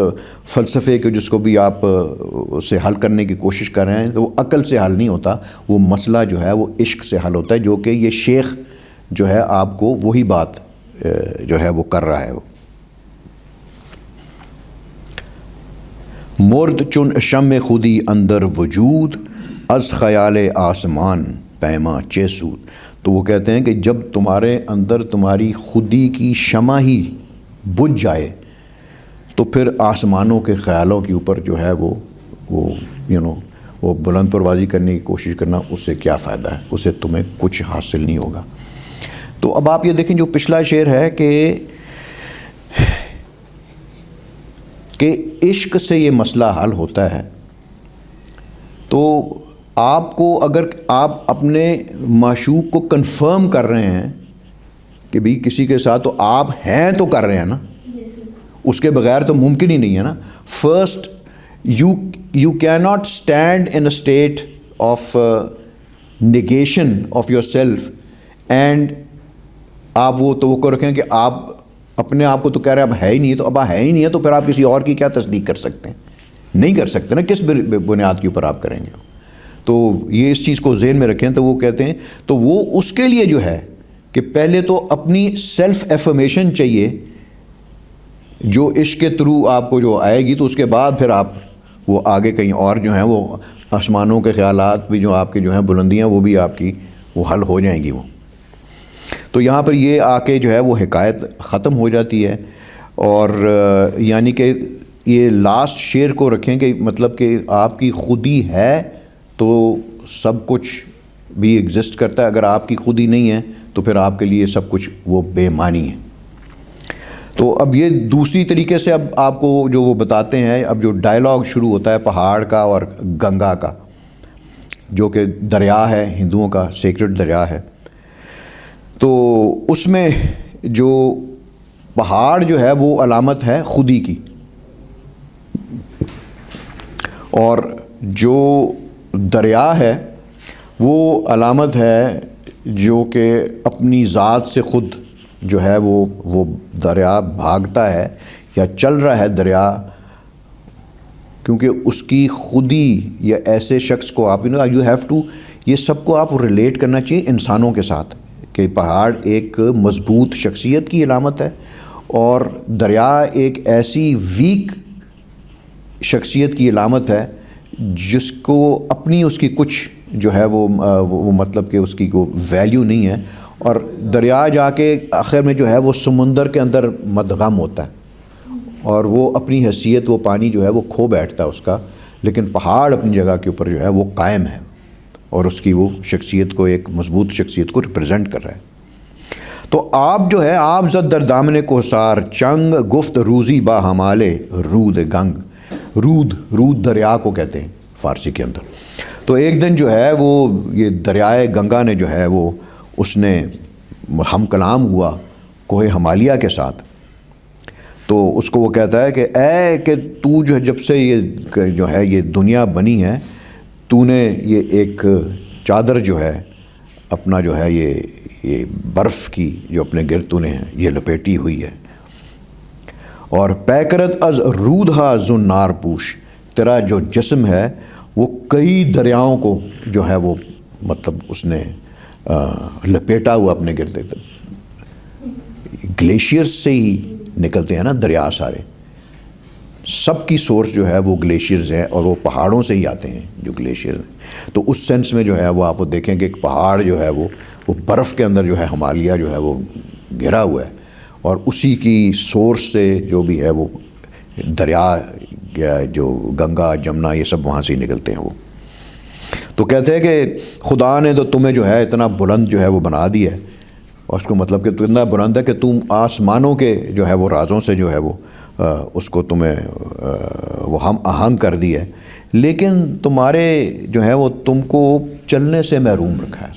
فلسفے کو جس کو بھی آپ اسے حل کرنے کی کوشش کر رہے ہیں. تو وہ عقل سے حل نہیں ہوتا، وہ مسئلہ جو ہے وہ عشق سے حل ہوتا ہے، جو کہ یہ شیخ جو ہے آپ کو وہی بات جو ہے وہ کر رہا ہے. وہ مرد چن شم خودی اندر وجود از خیال آسمان پیما چیسود. تو وہ کہتے ہیں کہ جب تمہارے اندر تمہاری خودی کی شمع ہی بجھ جائے تو پھر آسمانوں کے خیالوں کے اوپر جو ہے وہ بلند پروازی کرنے کی کوشش کرنا، اس سے کیا فائدہ ہے، اس سے تمہیں کچھ حاصل نہیں ہوگا. تو اب آپ یہ دیکھیں جو پچھلا شعر ہے کہ عشق سے یہ مسئلہ حل ہوتا ہے. تو آپ کو اگر آپ اپنے معشوق کو کنفرم کر رہے ہیں کہ بھی کسی کے ساتھ، تو آپ ہیں تو کر رہے ہیں نا، اس کے بغیر تو ممکن ہی نہیں ہے نا. First you can not stand in a state of negation of your self and آپ وہ توقع رکھیں کہ آپ اپنے آپ کو تو کہہ رہے ہیں اب ہے ہی نہیں ہے، تو اب ہے ہی نہیں ہے تو پھر آپ کسی اور کی کیا تصدیق کر سکتے ہیں. نہیں کر سکتے نا، کس بنیاد کے اوپر آپ کریں گے؟ تو یہ اس چیز کو ذہن میں رکھیں. تو وہ کہتے ہیں تو وہ اس کے لیے جو ہے کہ پہلے تو اپنی سیلف ایفرمیشن چاہیے جو عشق کے تھرو آپ کو جو آئے گی، تو اس کے بعد پھر آپ وہ آگے کہیں اور جو ہیں وہ آسمانوں کے خیالات بھی جو آپ کے جو ہیں بلندیاں وہ بھی آپ کی وہ حل ہو جائیں گی وہ. تو یہاں پر یہ آ کے جو ہے وہ حکایت ختم ہو جاتی ہے. اور یعنی کہ یہ لاسٹ شعر کو رکھیں کہ مطلب کہ آپ کی خودی ہے تو سب کچھ بھی ایگزسٹ کرتا ہے، اگر آپ کی خودی نہیں ہے تو پھر آپ کے لیے سب کچھ وہ بے معنی ہے. تو اب یہ دوسری طریقے سے اب آپ کو جو وہ بتاتے ہیں، اب جو ڈائلاگ شروع ہوتا ہے پہاڑ کا اور گنگا کا، جو کہ دریا ہے ہندوؤں کا سیکرڈ دریا ہے. تو اس میں جو پہاڑ جو ہے وہ علامت ہے خودی کی، اور جو دریا ہے وہ علامت ہے جو کہ اپنی ذات سے خود جو ہے وہ دریا بھاگتا ہے یا چل رہا ہے دریا، کیونکہ اس کی خودی یا ایسے شخص کو آپ یو ہیو ٹو، یہ سب کو آپ ریلیٹ کرنا چاہیے انسانوں کے ساتھ کہ پہاڑ ایک مضبوط شخصیت کی علامت ہے اور دریا ایک ایسی ویک شخصیت کی علامت ہے جس کو اپنی اس کی کچھ جو ہے وہ مطلب کہ اس کی کوئی ویلیو نہیں ہے، اور دریا جا کے آخر میں جو ہے وہ سمندر کے اندر مدغم ہوتا ہے اور وہ اپنی حیثیت وہ پانی جو ہے وہ کھو بیٹھتا ہے اس کا، لیکن پہاڑ اپنی جگہ کے اوپر جو ہے وہ قائم ہے اور اس کی وہ شخصیت کو ایک مضبوط شخصیت کو ریپرزینٹ کر رہا ہے. تو آپ جو ہے آپ زد در دامن کوثار چنگ گفت روزی با ہمالے رود گنگ، رود دریا کو کہتے ہیں فارسی کے اندر. تو ایک دن جو ہے وہ یہ دریائے گنگا نے جو ہے وہ اس نے ہم کلام ہوا کوہ ہمالیہ کے ساتھ. تو اس کو وہ کہتا ہے کہ اے کہ تو جو ہے جب سے یہ جو ہے یہ دنیا بنی ہے تو نے یہ ایک چادر جو ہے اپنا جو ہے یہ برف کی جو اپنے گرد تو نے یہ لپیٹی ہوئی ہے، اور پیکرت از رودھا زنار پوش، تیرا جو جسم ہے وہ کئی دریاؤں کو جو ہے وہ مطلب اس نے لپیٹا ہوا اپنے گرد. گلیشیئرز سے ہی نکلتے ہیں نا دریا، سارے سب کی سورس جو ہے وہ گلیشیئرز ہیں اور وہ پہاڑوں سے ہی آتے ہیں جو گلیشیئر ہیں. تو اس سینس میں جو ہے وہ آپ دیکھیں کہ ایک پہاڑ جو ہے وہ برف کے اندر جو ہے ہمالیہ جو ہے وہ گھرا ہوا ہے، اور اسی کی سورس سے جو بھی ہے وہ دریا جو گنگا جمنا یہ سب وہاں سے ہی نکلتے ہیں وہ. تو کہتے ہیں کہ خدا نے تو تمہیں جو ہے اتنا بلند جو ہے وہ بنا دیا ہے، اور اس کو مطلب کہ تو اتنا بلند ہے کہ تم آسمانوں کے جو ہے وہ رازوں سے جو ہے وہ اس کو تمہیں وہ ہم آہنگ کر دی ہے، لیکن تمہارے جو ہے وہ تم کو چلنے سے محروم رکھا ہے.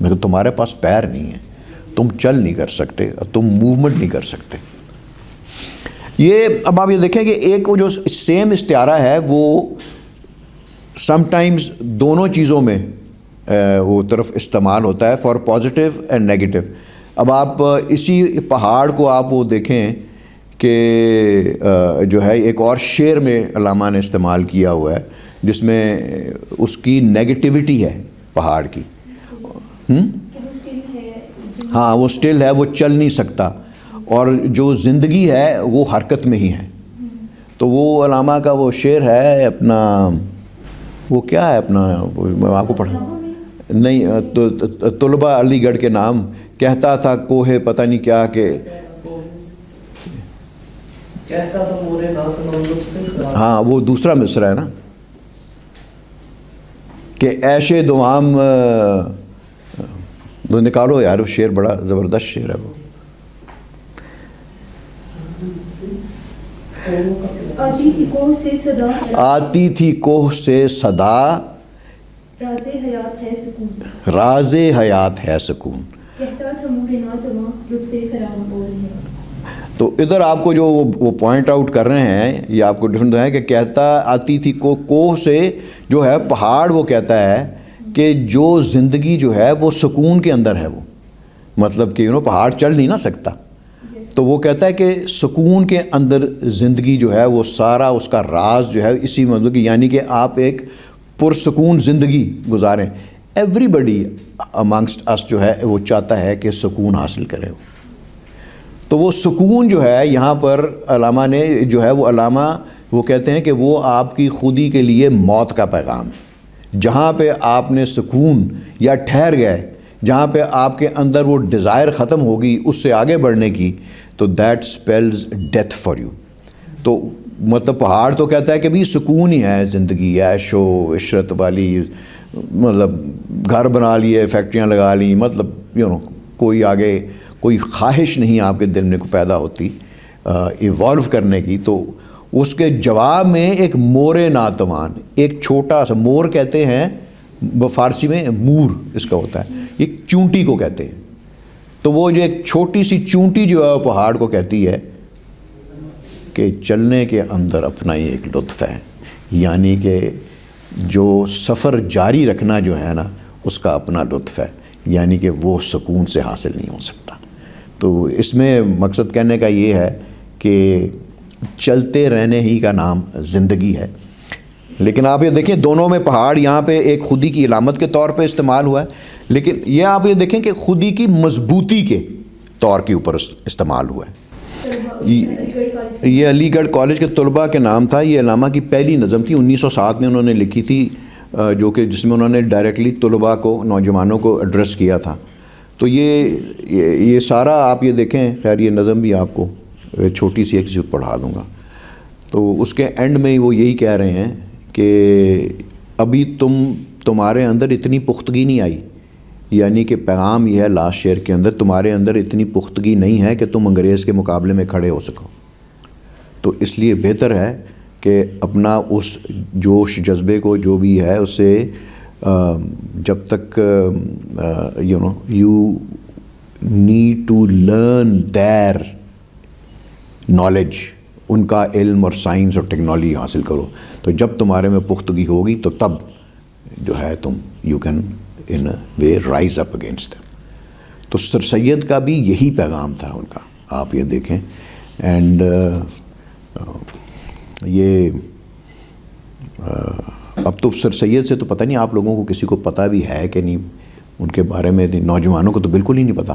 مگر تمہارے پاس پیر نہیں ہے، تم چل نہیں کر سکتے، تم موومنٹ نہیں کر سکتے. یہ اب آپ یہ دیکھیں کہ ایک وہ جو سیم استعارہ ہے وہ سم ٹائمز دونوں چیزوں میں وہ طرف استعمال ہوتا ہے، فار پازیٹیو اینڈ نیگیٹو. اب آپ اسی پہاڑ کو آپ وہ دیکھیں کہ جو ہے ایک اور شعر میں علامہ نے استعمال کیا ہوا ہے جس میں اس کی نیگیٹیوٹی ہے پہاڑ کی. ہاں وہ سٹل ہے، وہ چل نہیں سکتا، اور جو زندگی ہے وہ حرکت میں ہی ہے. تو وہ علامہ کا وہ شعر ہے اپنا، وہ کیا ہے اپنا، میں آپ کو پڑھا نہیں، طلبہ علی گڑھ کے نام کہتا تھا کوہ پتہ نہیں کیا کہ ہاں وہ دوسرا مصرع ہے نا کہ ایشے دوام، وہ نکالو یار، وہ شعر بڑا زبردست شعر ہے وہ. آتی تھی کوہ سے صدا، آتی تھی کوہ سے صدا، راز حیات ہے سکون، راز حیات ہے سکون. کہتا تھا مور ناتواں لطف کرام اور ہے. تو ادھر آپ کو جو وہ پوائنٹ آؤٹ کر رہے ہیں یہ آپ کو ڈفرینٹ ہے کہ کہتا آتی تھی کوہ سے جو ہے پہاڑ، وہ کہتا ہے کہ جو زندگی جو ہے وہ سکون کے اندر ہے، وہ مطلب کہ پہاڑ چل نہیں نہ سکتا، تو وہ کہتا ہے کہ سکون کے اندر زندگی جو ہے وہ سارا اس کا راز جو ہے اسی مطلب کہ یعنی کہ آپ ایک پرسکون زندگی گزاریں. ایوری بڈی امانگسٹ اس جو ہے وہ چاہتا ہے کہ سکون حاصل کرے. تو وہ سکون جو ہے یہاں پر علامہ نے جو ہے وہ علامہ وہ کہتے ہیں کہ وہ آپ کی خودی کے لیے موت کا پیغام ہے. جہاں پہ آپ نے سکون یا ٹھہر گئے, جہاں پہ آپ کے اندر وہ ڈیزائر ختم ہوگی اس سے آگے بڑھنے کی, تو that spells death for you. تو مطلب پہاڑ تو کہتا ہے کہ بھی سکون ہی ہے زندگی, عیش و عشرت والی, مطلب گھر بنا لیے, فیکٹریاں لگا لیں, مطلب کوئی آگے کوئی خواہش نہیں آپ کے دل میں کو پیدا ہوتی ایوالو کرنے کی. تو اس کے جواب میں ایک مور ناتوان, ایک چھوٹا سا مور کہتے ہیں فارسی میں, مور اس کا ہوتا ہے, ایک چونٹی کو کہتے ہیں. تو وہ جو ایک چھوٹی سی چونٹی جو ہے پہاڑ کو کہتی ہے کہ چلنے کے اندر اپنا ہی ایک لطف ہے, یعنی کہ جو سفر جاری رکھنا جو ہے نا اس کا اپنا لطف ہے, یعنی کہ وہ سکون سے حاصل نہیں ہو سکتا. تو اس میں مقصد کہنے کا یہ ہے کہ چلتے رہنے ہی کا نام زندگی ہے. لیکن آپ یہ دیکھیں دونوں میں پہاڑ یہاں پہ ایک خودی کی علامت کے طور پہ استعمال ہوا ہے, لیکن یہ آپ یہ دیکھیں کہ خودی کی مضبوطی کے طور کے اوپر استعمال ہوا ہے. یہ علی گڑھ کالج کے طلباء کے نام تھا. یہ علامہ کی پہلی نظم تھی, 1907 میں انہوں نے لکھی تھی, جو کہ جس میں انہوں نے ڈائریکٹلی طلباء کو, نوجوانوں کو ایڈریس کیا تھا. تو یہ سارا آپ یہ دیکھیں, خیر یہ نظم بھی آپ کو چھوٹی سی ایک چیز پڑھا دوں گا. تو اس کے اینڈ میں وہ یہی کہہ رہے ہیں کہ ابھی تمہارے اندر اتنی پختگی نہیں آئی, یعنی کہ پیغام یہ ہے لاسٹ شعر کے اندر, تمہارے اندر اتنی پختگی نہیں ہے کہ تم انگریز کے مقابلے میں کھڑے ہو سکو. تو اس لیے بہتر ہے کہ اپنا اس جوش جذبے کو جو بھی ہے اس سے جب تک you need to learn their knowledge, ان کا علم اور سائنس اور ٹیکنالوجی حاصل کرو. تو جب تمہارے میں پختگی ہوگی تو تب جو ہے تم you can in way rise up against them. تو سر سید کا بھی یہی پیغام تھا ان کا, آپ یہ دیکھیں. اینڈ یہ اب تو سر سید سے تو پتہ نہیں آپ لوگوں کو کسی کو پتہ بھی ہے کہ نہیں, ان کے بارے میں نوجوانوں کو تو بالکل ہی نہیں پتہ,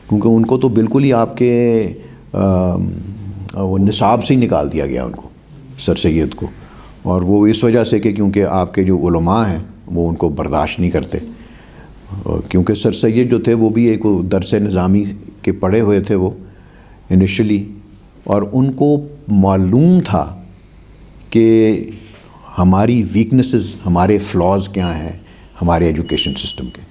کیونکہ ان کو تو بالکل ہی آپ کے وہ نصاب سے ہی نکال دیا گیا ان کو, سر سید کو. اور وہ اس وجہ سے کہ کیونکہ آپ کے جو علماء ہیں وہ ان کو برداشت نہیں کرتے, کیونکہ سر سید جو تھے وہ بھی ایک درس نظامی کے پڑھے ہوئے تھے وہ انیشلی, اور ان کو معلوم تھا کہ ہماری ویکنسز, ہمارے فلاز کیا ہیں ہمارے ایجوکیشن سسٹم کے.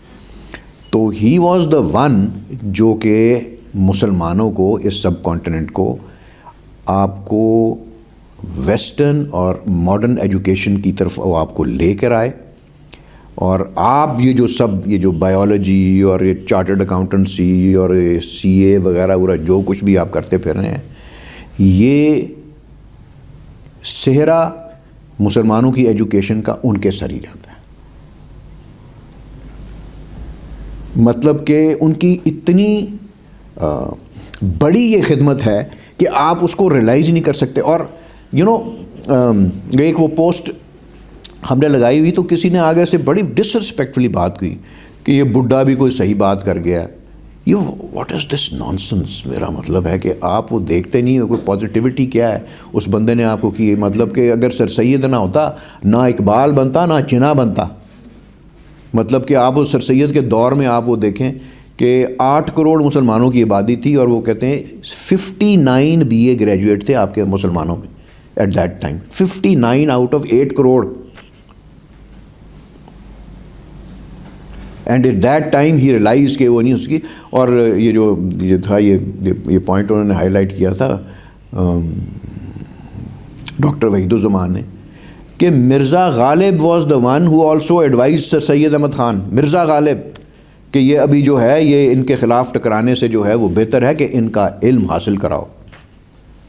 تو ہی واز دا ون جو کہ مسلمانوں کو, اس سب کانٹیننٹ کو, آپ کو ویسٹرن اور ماڈرن ایجوکیشن کی طرف وہ آپ کو لے کر آئے. اور آپ یہ جو بایولوجی اور یہ چارٹرڈ اکاؤنٹنسی اور سی اے وغیرہ جو کچھ بھی آپ کرتے پھر رہے ہیں, یہ صحرا مسلمانوں کی ایجوکیشن کا ان کے سر ہی جاتا ہے. مطلب کہ ان کی اتنی بڑی یہ خدمت ہے کہ آپ اس کو ریلائز نہیں کر سکتے. اور ایک وہ پوسٹ ہم نے لگائی ہوئی تو کسی نے آگے سے بڑی ڈس رسپیکٹفلی بات کی کہ یہ بڈھا بھی کوئی صحیح بات کر گیا. یہ what is this naan since. میرا مطلب ہے کہ آپ وہ دیکھتے نہیں ہو کوئی پازیٹیوٹی کیا ہے اس بندے نے آپ کو کی. مطلب کہ اگر سر سید نہ ہوتا, نہ اقبال بنتا, نہ جناح بنتا. مطلب کہ آپ وہ سر سید کے دور میں آپ وہ دیکھیں کہ 8 کروڑ مسلمانوں کی آبادی تھی, اور وہ کہتے ہیں 59 BA گریجویٹ تھے آپ کے مسلمانوں میں at that time, 59 out of 8 crore. And at that time ہی ریلائز کہ وہ نہیں اس کی. اور یہ تھا یہ پوائنٹ انہوں نے ہائی لائٹ کیا تھا ڈاکٹر وحید الزمان نے, کہ Mirza Ghalib was the one who also advise Sir Syed Ahmad Khan. Mirza Ghalib کہ یہ ابھی جو ہے یہ ان کے خلاف ٹکرانے سے جو ہے وہ بہتر ہے کہ ان کا علم حاصل کراؤ.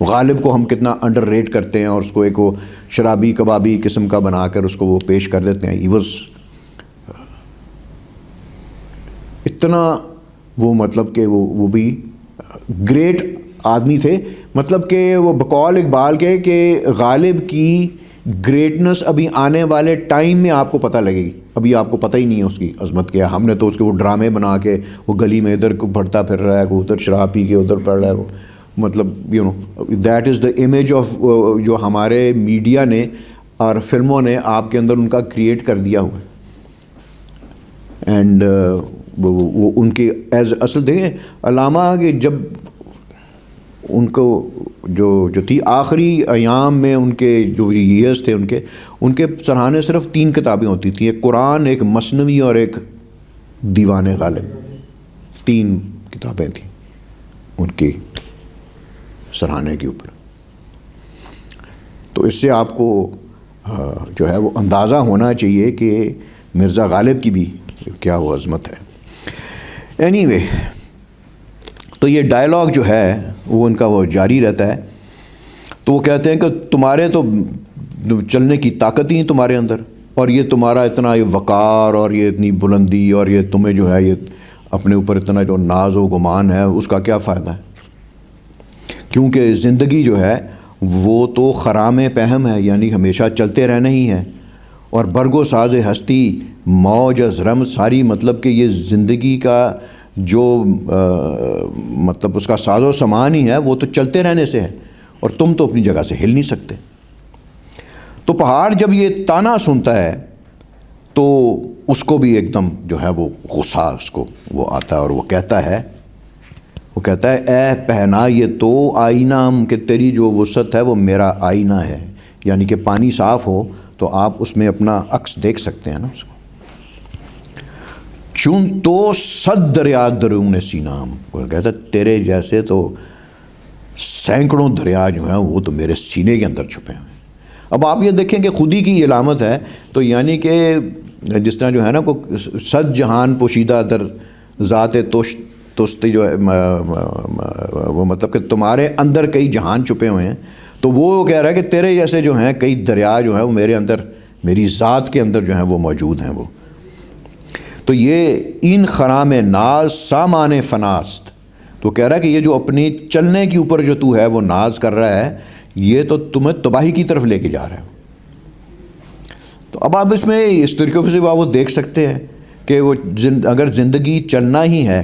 غالب کو ہم کتنا انڈر ریٹ کرتے ہیں اور اس کو ایک وہ شرابی کبابی قسم کا بنا کر اس کو وہ پیش کر دیتے ہیں. ہی واز اتنا وہ مطلب کہ وہ بھی گریٹ آدمی تھے، مطلب کہ وہ بقول اقبال کے کہ غالب کی گریٹنس ابھی آنے والے ٹائم میں آپ کو پتہ لگے گی، ابھی آپ کو پتہ ہی نہیں ہے اس کی عظمت کیا. ہم نے تو اس کے وہ ڈرامے بنا کے وہ گلی میں ادھر کو بڑھتا پھر رہا ہے، ادھر شراب پی کے ادھر پڑھ رہا ہے، وہ مطلب that is the image of جو ہمارے میڈیا نے اور فلموں نے آپ کے اندر ان کا کریٹ کر دیا ہوا ہے. اینڈ وہ ان کی ایز اصل دیکھیں علامہ کہ جب ان کو جو تھی آخری ایام میں ان کے جو ایئرس تھے ان کے سرحانے صرف 3 کتابیں ہوتی تھیں، ایک قرآن، ایک مثنوی اور ایک دیوان غالب. 3 کتابیں تھیں ان کی سرحانے کے اوپر. تو اس سے آپ کو جو ہے وہ اندازہ ہونا چاہیے کہ مرزا غالب کی بھی کیا وہ عظمت ہے. اینی وے تو یہ ڈائلاگ جو ہے وہ ان کا وہ جاری رہتا ہے. تو وہ کہتے ہیں کہ تمہارے تو چلنے کی طاقت ہی نہیں تمہارے اندر، اور یہ تمہارا اتنا یہ وقار اور یہ اتنی بلندی اور یہ تمہیں جو ہے یہ اپنے اوپر اتنا جو ناز و گمان ہے اس کا کیا فائدہ ہے، کیونکہ زندگی جو ہے وہ تو خرام پہم ہے، یعنی ہمیشہ چلتے رہنا ہی ہے. اور برگ و ساز ہستی موج از رم ساری، مطلب کہ یہ زندگی کا جو مطلب اس کا ساز و سامان ہی ہے وہ تو چلتے رہنے سے ہے، اور تم تو اپنی جگہ سے ہل نہیں سکتے. تو پہاڑ جب یہ تانا سنتا ہے تو اس کو بھی ایک دم جو ہے وہ غصہ اس کو وہ آتا ہے، اور وہ کہتا ہے اے پہنا یہ تو آئینہ کہ تیری جو وسعت ہے وہ میرا آئینہ ہے. یعنی کہ پانی صاف ہو تو آپ اس میں اپنا عکس دیکھ سکتے ہیں نا اس کو. چون تو 100 دریا درون سینام، وہ کہتا ہے تیرے جیسے تو سینکڑوں دریا جو ہیں وہ تو میرے سینے کے اندر چھپے ہیں. اب آپ یہ دیکھیں کہ خودی کی یہ علامت ہے، تو یعنی کہ جس طرح جو ہے نا کو 100 جہان پوشیدہ در ذات تست جو ہے وہ مطلب کہ تمہارے اندر کئی جہان چھپے ہوئے ہیں. تو وہ کہہ رہا ہے کہ تیرے جیسے جو ہیں کئی دریا جو ہیں وہ میرے اندر، میری ذات کے اندر جو ہیں وہ موجود ہیں. وہ تو یہ این خرام ناز سامان فناست، تو کہہ رہا ہے کہ یہ جو اپنی چلنے کے اوپر جو تو ہے وہ ناز کر رہا ہے یہ تو تمہیں تباہی کی طرف لے کے جا رہا ہے. تو اب آپ اس میں اس طریقے سے وہ دیکھ سکتے ہیں کہ وہ اگر زندگی چلنا ہی ہے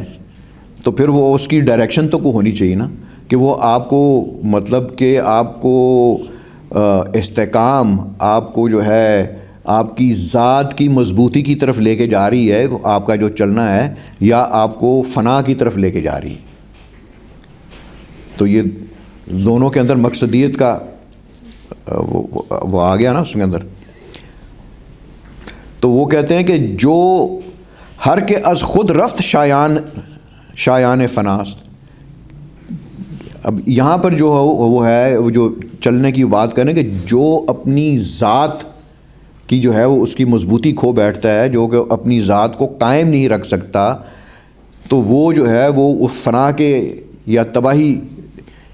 تو پھر وہ اس کی ڈائریکشن تو کو ہونی چاہیے نا، کہ وہ آپ کو مطلب کہ آپ کو استحکام، آپ کو جو ہے آپ کی ذات کی مضبوطی کی طرف لے کے جا رہی ہے آپ کا جو چلنا ہے، یا آپ کو فنا کی طرف لے کے جا رہی ہے. تو یہ دونوں کے اندر مقصدیت کا وہ آ گیا نا اس کے اندر. تو وہ کہتے ہیں کہ جو ہر کے از خود رفت شایان فناست. اب یہاں پر جو وہ ہے وہ جو چلنے کی بات کریں کہ جو اپنی ذات کی جو ہے وہ اس کی مضبوطی کھو بیٹھتا ہے، جو کہ اپنی ذات کو قائم نہیں رکھ سکتا، تو وہ جو ہے وہ فنا کے یا تباہی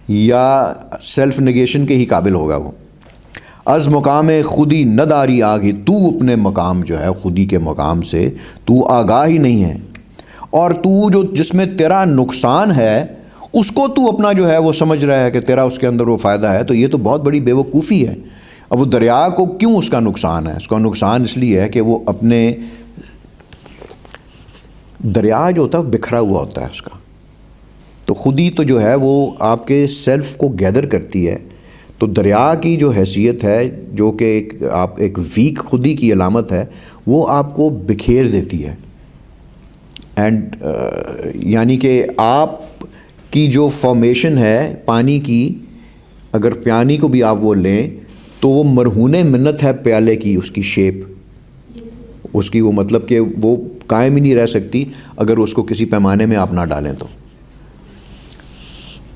یا سیلف نگیشن کے ہی قابل ہوگا. وہ از مقام خودی نداری آگی، تو اپنے مقام جو ہے خودی کے مقام سے تو آگاہ ہی نہیں ہے، اور تو جو جس میں تیرا نقصان ہے اس کو تو اپنا جو ہے وہ سمجھ رہا ہے کہ تیرا اس کے اندر وہ فائدہ ہے. تو یہ تو بہت بڑی بیوقوفی ہے. اب وہ دریا کو کیوں اس کا نقصان ہے؟ اس کا نقصان اس لیے ہے کہ وہ اپنے دریا جو ہوتا ہے بکھرا ہوا ہوتا ہے اس کا، تو خودی تو جو ہے وہ آپ کے سیلف کو گیدر کرتی ہے. تو دریا کی جو حیثیت ہے جو کہ ایک ویک خودی کی علامت ہے، وہ آپ کو بکھیر دیتی ہے. اینڈ یعنی کہ آپ کی جو فارمیشن ہے پانی کی، اگر پانی کو بھی آپ وہ لیں تو وہ مرہون منت ہے پیالے کی، اس کی شیپ، اس کی وہ مطلب کہ وہ قائم ہی نہیں رہ سکتی اگر اس کو کسی پیمانے میں آپ نہ ڈالیں تو.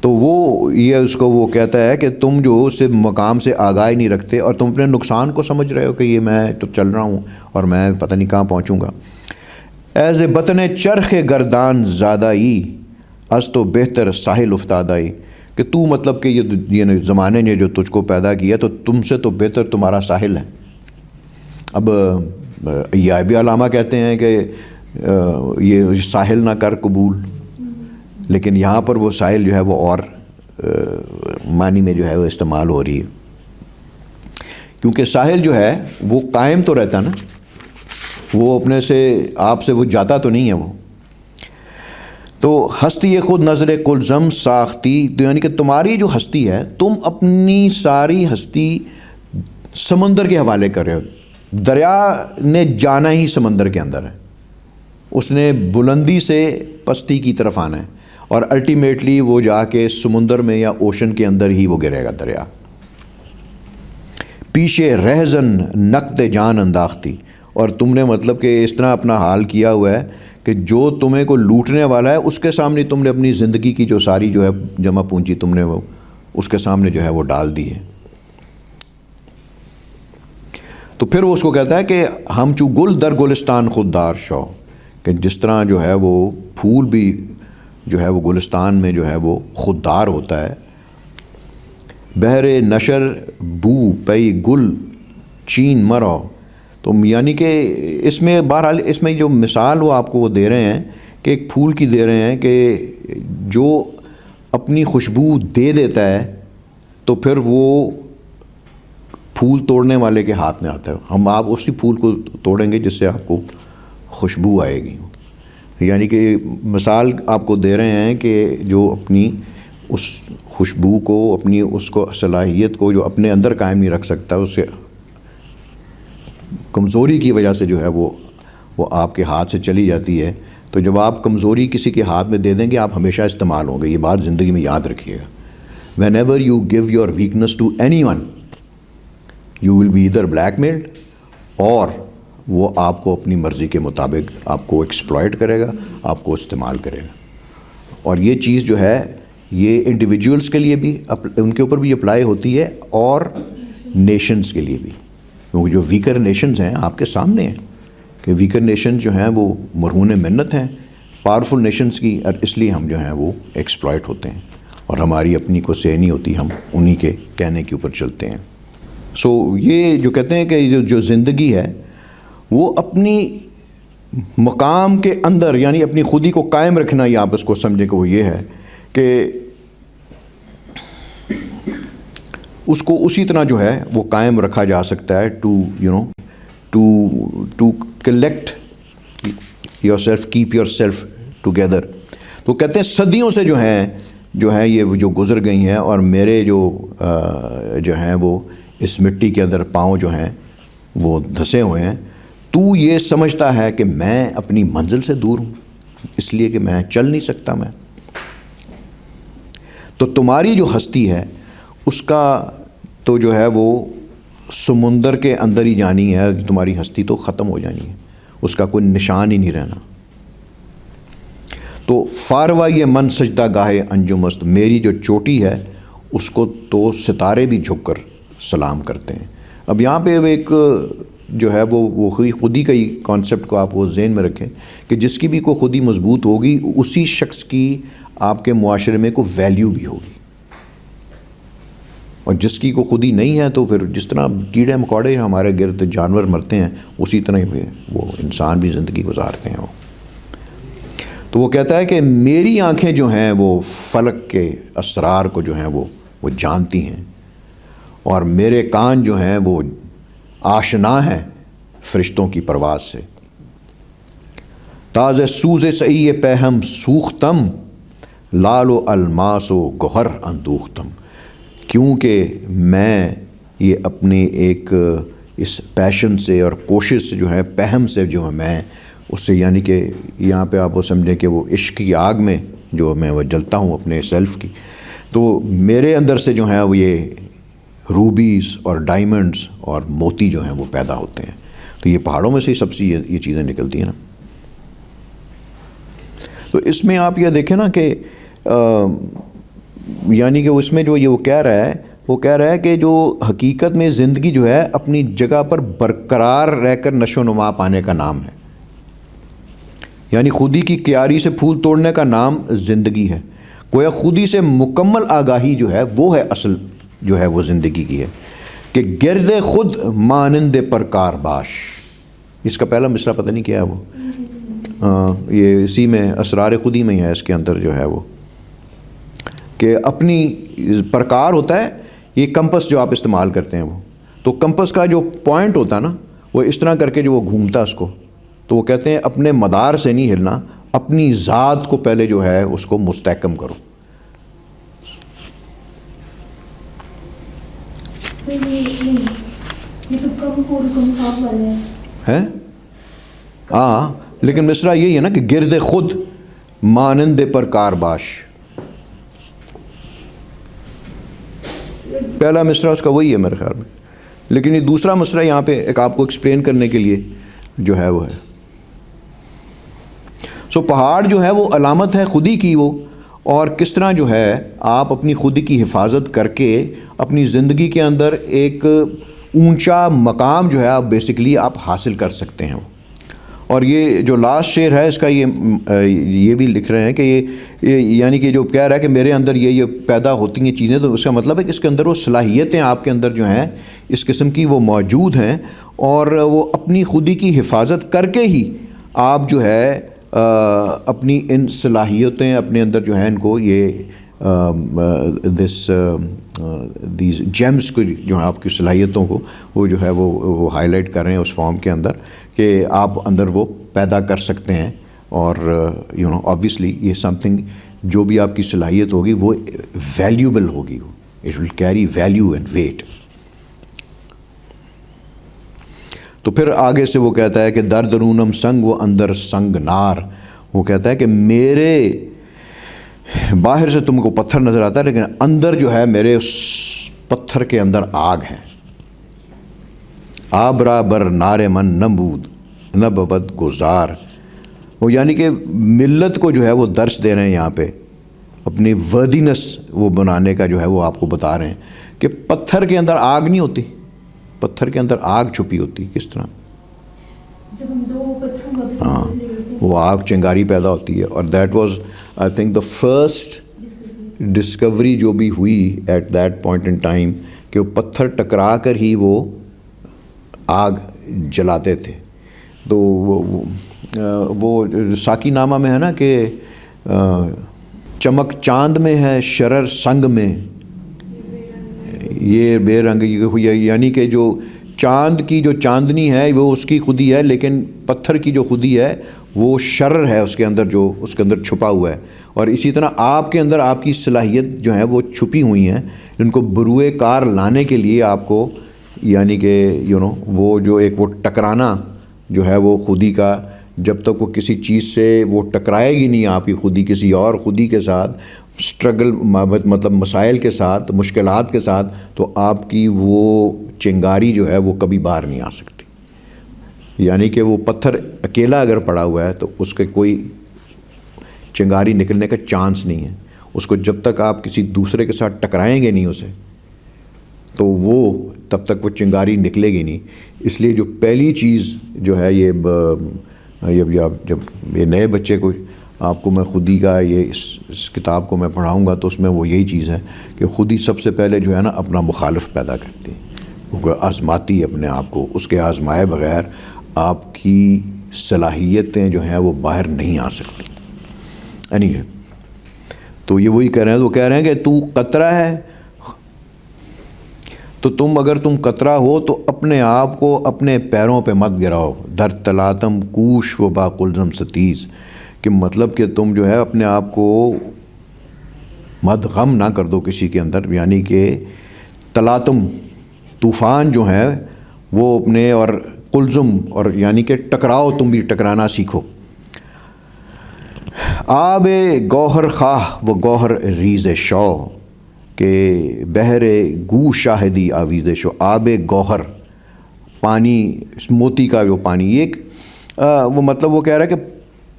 تو وہ یہ اس کو وہ کہتا ہے کہ تم جو اس مقام سے آگاہی نہیں رکھتے، اور تم اپنے نقصان کو سمجھ رہے ہو کہ یہ میں تو چل رہا ہوں اور میں پتہ نہیں کہاں پہنچوں گا. ایز بطن چرخ گردان زادائی از تو بہتر ساحل افتادائی، کہ تو مطلب کہ یہ زمانے نے جو تجھ کو پیدا کیا تو تم سے تو بہتر تمہارا ساحل ہے. اب یہ بھی علامہ کہتے ہیں کہ یہ ساحل نہ کر قبول، لیکن یہاں پر وہ ساحل جو ہے وہ اور معنی میں جو ہے وہ استعمال ہو رہی ہے، کیونکہ ساحل جو ہے وہ قائم تو رہتا نا، وہ اپنے سے آپ سے وہ جاتا تو نہیں ہے وہ. تو ہستی خود نظر کلزم ساختی، تو یعنی کہ تمہاری جو ہستی ہے، تم اپنی ساری ہستی سمندر کے حوالے کر رہے ہو. دریا نے جانا ہی سمندر کے اندر ہے، اس نے بلندی سے پستی کی طرف آنا ہے، اور الٹیمیٹلی وہ جا کے سمندر میں یا اوشن کے اندر ہی وہ گرے گا دریا. پیشے رہزن نقد جان انداختی، اور تم نے مطلب کہ اس طرح اپنا حال کیا ہوا ہے کہ جو تمہیں کو لوٹنے والا ہے اس کے سامنے تم نے اپنی زندگی کی جو ساری جو ہے جمع پونجی تم نے وہ اس کے سامنے جو ہے وہ ڈال دی ہے. تو پھر وہ اس کو کہتا ہے کہ ہم چو گل در گلستان خوددار شو، کہ جس طرح جو ہے وہ پھول بھی جو ہے وہ گلستان میں جو ہے وہ خوددار ہوتا ہے. بہر نشر بو پئی گل چین مرو، تو یعنی کہ اس میں بہرحال اس میں جو مثال وہ آپ کو وہ دے رہے ہیں کہ ایک پھول کی دے رہے ہیں کہ جو اپنی خوشبو دے دیتا ہے تو پھر وہ پھول توڑنے والے کے ہاتھ میں آتا ہے. ہم آپ اسی پھول کو توڑیں گے جس سے آپ کو خوشبو آئے گی. یعنی کہ مثال آپ کو دے رہے ہیں کہ جو اپنی اس خوشبو کو، اپنی اس کو صلاحیت کو جو اپنے اندر قائم نہیں رکھ سکتا، اس سے کمزوری کی وجہ سے جو ہے وہ آپ کے ہاتھ سے چلی جاتی ہے. تو جب آپ کمزوری کسی کے ہاتھ میں دے دیں گے آپ ہمیشہ استعمال ہوں گے. یہ بات زندگی میں یاد رکھیے گا. Whenever you give your weakness to anyone you will be either blackmailed, اور وہ آپ کو اپنی مرضی کے مطابق آپ کو ایکسپلائٹ کرے گا، آپ کو استعمال کرے گا. اور یہ چیز جو ہے یہ انڈیویجولس کے لیے بھی ان کے اوپر بھی اپلائی ہوتی ہے، اور نیشنز کے لیے بھی، کیونکہ جو ویکر نیشنز ہیں آپ کے سامنے ہیں کہ ویکر نیشنز جو ہیں وہ مرہون منت ہیں پاورفل نیشنز کی، اور اس لیے ہم جو ہیں وہ ایکسپلائٹ ہوتے ہیں، اور ہماری اپنی کو سے نہیں ہوتی، ہم انہی کے کہنے کے اوپر چلتے ہیں. سو یہ جو کہتے ہیں کہ جو زندگی ہے وہ اپنی مقام کے اندر، یعنی اپنی خودی کو قائم رکھنا، یہ آپ اس کو سمجھیں کہ وہ یہ ہے کہ اس کو اسی طرح جو ہے وہ قائم رکھا جا سکتا ہے to collect yourself, keep yourself together. تو کہتے ہیں صدیوں سے جو ہیں یہ جو گزر گئی ہیں، اور میرے جو ہیں وہ اس مٹی کے اندر پاؤں جو ہیں وہ دھسے ہوئے ہیں. تو یہ سمجھتا ہے کہ میں اپنی منزل سے دور ہوں، اس لیے کہ میں چل نہیں سکتا میں. تو تمہاری جو ہستی ہے اس کا تو جو ہے وہ سمندر کے اندر ہی جانی ہے، تمہاری ہستی تو ختم ہو جانی ہے، اس کا کوئی نشان ہی نہیں رہنا. تو فاروا یہ من سجدہ گاہے انجم است، میری جو چوٹی ہے اس کو تو ستارے بھی جھک کر سلام کرتے ہیں. اب یہاں پہ ایک جو ہے وہ خودی کا ہی کانسیپٹ کو آپ وہ ذہن میں رکھیں کہ جس کی بھی کوئی خودی مضبوط ہوگی اسی شخص کی آپ کے معاشرے میں کوئی ویلیو بھی ہوگی، اور جس کی کوئی خودی نہیں ہے تو پھر جس طرح کیڑے مکوڑے ہمارے گرد جانور مرتے ہیں اسی طرح ہی وہ انسان بھی زندگی گزارتے ہیں. تو وہ کہتا ہے کہ میری آنکھیں جو ہیں وہ فلک کے اسرار کو جو ہیں وہ جانتی ہیں، اور میرے کان جو ہیں وہ آشنا ہیں فرشتوں کی پرواز سے. تازہ سوز سعی پہم سوختم لال و الماس و گوہر اندوختم، کیونکہ میں یہ اپنے ایک اس پیشن سے اور کوشش سے جو ہے پہم سے جو ہے میں اس سے، یعنی کہ یہاں پہ آپ وہ سمجھیں کہ وہ عشق کی آگ میں جو میں وہ جلتا ہوں اپنے سیلف کی، تو میرے اندر سے جو ہے وہ یہ روبیز اور ڈائمنڈز اور موتی جو ہیں وہ پیدا ہوتے ہیں. تو یہ پہاڑوں میں سے سب سے یہ چیزیں نکلتی ہیں نا. تو اس میں آپ یہ دیکھیں نا کہ یعنی کہ اس میں جو یہ وہ کہہ رہا ہے کہ جو حقیقت میں زندگی جو ہے اپنی جگہ پر برقرار رہ کر نشو و نما پانے کا نام ہے، یعنی خودی کی کیاری سے پھول توڑنے کا نام زندگی ہے. گویا خودی سے مکمل آگاہی جو ہے وہ ہے اصل جو ہے وہ زندگی کی ہے کہ گرد خود مانند پرکار باش. اس کا پہلا مصرع پتہ نہیں کیا ہے وہ، یہ اسی میں اسرار خودی میں ہی ہے، اس کے اندر جو ہے وہ. کہ اپنی پرکار ہوتا ہے یہ کمپس جو آپ استعمال کرتے ہیں وہ، تو کمپس کا جو پوائنٹ ہوتا ہے نا وہ اس طرح کر کے جو وہ گھومتا ہے اس کو، تو وہ کہتے ہیں اپنے مدار سے نہیں ہلنا، اپنی ذات کو پہلے جو ہے اس کو مستحکم کرو. یہ تو کم پور کم خواب والے ہیں. ہاں لیکن مصرع یہی ہے نا کہ گرد خود مانند پر کارباش، پہلا مصرع اس کا وہی ہے میرے خیال میں. لیکن یہ دوسرا مصرع یہاں پہ ایک آپ کو ایکسپلین کرنے کے لیے جو ہے وہ ہے. سو پہاڑ جو ہے وہ علامت ہے خودی کی وہ، اور کس طرح جو ہے آپ اپنی خودی کی حفاظت کر کے اپنی زندگی کے اندر ایک اونچا مقام جو ہے آپ بیسکلی آپ حاصل کر سکتے ہیں. اور یہ جو لاسٹ شعر ہے اس کا یہ بھی لکھ رہے ہیں کہ یہ یعنی کہ جو کہہ رہا ہے کہ میرے اندر یہ پیدا ہوتی ہیں چیزیں، تو اس کا مطلب ہے کہ اس کے اندر وہ صلاحیتیں آپ کے اندر جو ہیں اس قسم کی وہ موجود ہیں، اور وہ اپنی خودی کی حفاظت کر کے ہی آپ جو ہے اپنی ان صلاحیتیں اپنے اندر جو ہیں ان کو یہ دیز جیمز کو جو ہیں آپ کی صلاحیتوں کو وہ جو ہے وہ ہائی لائٹ کر رہے ہیں اس فارم کے اندر کہ آپ اندر وہ پیدا کر سکتے ہیں. اور آبویسلی یہ سم تھنگ جو بھی آپ کی صلاحیت ہوگی وہ ویلیوبل ہوگی، it will carry value and weight. تو پھر آگے سے وہ کہتا ہے کہ در درونم سنگ و اندر سنگ نار، وہ کہتا ہے کہ میرے باہر سے تم کو پتھر نظر آتا ہے لیکن اندر جو ہے میرے اس پتھر کے اندر آگ ہے. آبرا بر نار من نبود نبود گزار، وہ یعنی کہ ملت کو جو ہے وہ درس دے رہے ہیں یہاں پہ، اپنی ودینس وہ بنانے کا جو ہے وہ آپ کو بتا رہے ہیں کہ پتھر کے اندر آگ نہیں ہوتی، پتھر کے اندر آگ چھپی ہوتی. کس طرح؟ جب ہم دو پتھروں کا ہاں وہ آگ چنگاری پیدا ہوتی ہے. اور that was I think the first discovery جو بھی ہوئی at that point in time کہ وہ پتھر ٹکرا کر ہی وہ آگ جلاتے تھے. تو وہ ساکی نامہ میں ہے نا کہ چمک چاند میں ہے شرر سنگ میں، یہ بے رنگ، یعنی کہ جو چاند کی جو چاندنی ہے وہ اس کی خودی ہے، لیکن پتھر کی جو خودی ہے وہ شرر ہے اس کے اندر، جو اس کے اندر چھپا ہوا ہے. اور اسی طرح آپ کے اندر آپ کی صلاحیت جو ہے وہ چھپی ہوئی ہیں جن کو بروئے کار لانے کے لیے آپ کو یعنی کہ وہ جو ایک وہ ٹکرانا جو ہے وہ خودی کا، جب تک وہ کسی چیز سے وہ ٹکرائے گی نہیں آپ کی خودی کسی اور خودی کے ساتھ، اسٹرگل مطلب مسائل کے ساتھ، مشکلات کے ساتھ، تو آپ کی وہ چنگاری جو ہے وہ کبھی باہر نہیں آ سکتی. یعنی کہ وہ پتھر اکیلا اگر پڑا ہوا ہے تو اس کے کوئی چنگاری نکلنے کا چانس نہیں ہے. اس کو جب تک آپ کسی دوسرے کے ساتھ ٹکرائیں گے نہیں اسے تو وہ تب تک وہ چنگاری نکلے گی نہیں. اس لیے جو پہلی چیز جو ہے یہ جب یہ نئے بچے کو آپ کو میں خودی کا یہ اس کتاب کو میں پڑھاؤں گا تو اس میں وہ یہی چیز ہے کہ خودی سب سے پہلے جو ہے نا اپنا مخالف پیدا کرتی ہے، وہ آزماتی اپنے آپ کو، اس کے آزمائے بغیر آپ کی صلاحیتیں جو ہیں وہ باہر نہیں آ سکتی. anyway تو یہ وہی کہہ رہے ہیں، وہ کہہ رہے ہیں کہ تو قطرہ ہے تو اگر تم قطرہ ہو تو اپنے آپ کو اپنے پیروں پہ مت گراؤ. در تلاتم کوش و با قلزم ستیز، کہ مطلب کہ تم جو ہے اپنے آپ کو مت غم نہ کر دو کسی کے اندر، یعنی کہ تلاتم طوفان جو ہے وہ اپنے، اور قلزم اور یعنی کہ ٹکراؤ، تم بھی ٹکرانا سیکھو. آب گوہر خواہ و گوہر ریز شو، کہ بحر گو شاہدی آویز شو. آب گوہر پانی، موتی کا جو پانی، ایک وہ مطلب وہ کہہ رہا ہے کہ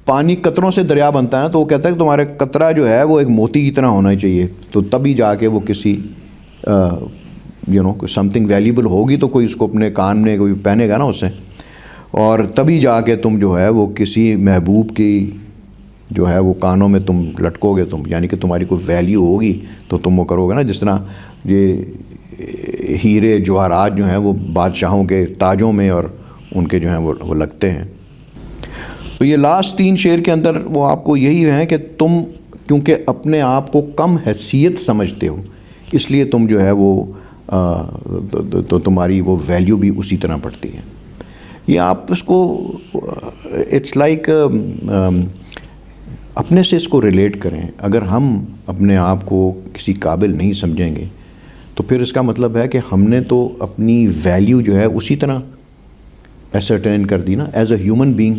پانی قطروں سے دریا بنتا ہے نا، تو وہ کہتا ہے کہ تمہارے قطرہ جو ہے وہ ایک موتی کی طرح ہونا چاہیے، تو تبھی جا کے وہ کسی سم تھنگ ویلیبل ہوگی تو کوئی اس کو اپنے کان میں کوئی پہنے گا نا اسے، اور تبھی جا کے تم جو ہے وہ کسی محبوب کی جو ہے وہ کانوں میں تم لٹکو گے، تم یعنی کہ تمہاری کوئی ویلیو ہوگی تو تم وہ کرو گے نا. جس طرح یہ ہیرے جواہرات جو ہیں وہ بادشاہوں کے تاجوں میں اور ان کے جو ہیں وہ لگتے ہیں. تو یہ لاسٹ 3 شعر کے اندر وہ آپ کو یہی ہے کہ تم کیونکہ اپنے آپ کو کم حیثیت سمجھتے ہو، اس لیے تم جو ہے وہ تو تمہاری وہ ویلیو بھی اسی طرح پڑتی ہے. یہ آپ اس کو اٹس لائک اپنے سے اس کو ریلیٹ کریں. اگر ہم اپنے آپ کو کسی قابل نہیں سمجھیں گے تو پھر اس کا مطلب ہے کہ ہم نے تو اپنی ویلیو جو ہے اسی طرح ایسرٹین کر دی نا ایز اے ہیومن بینگ.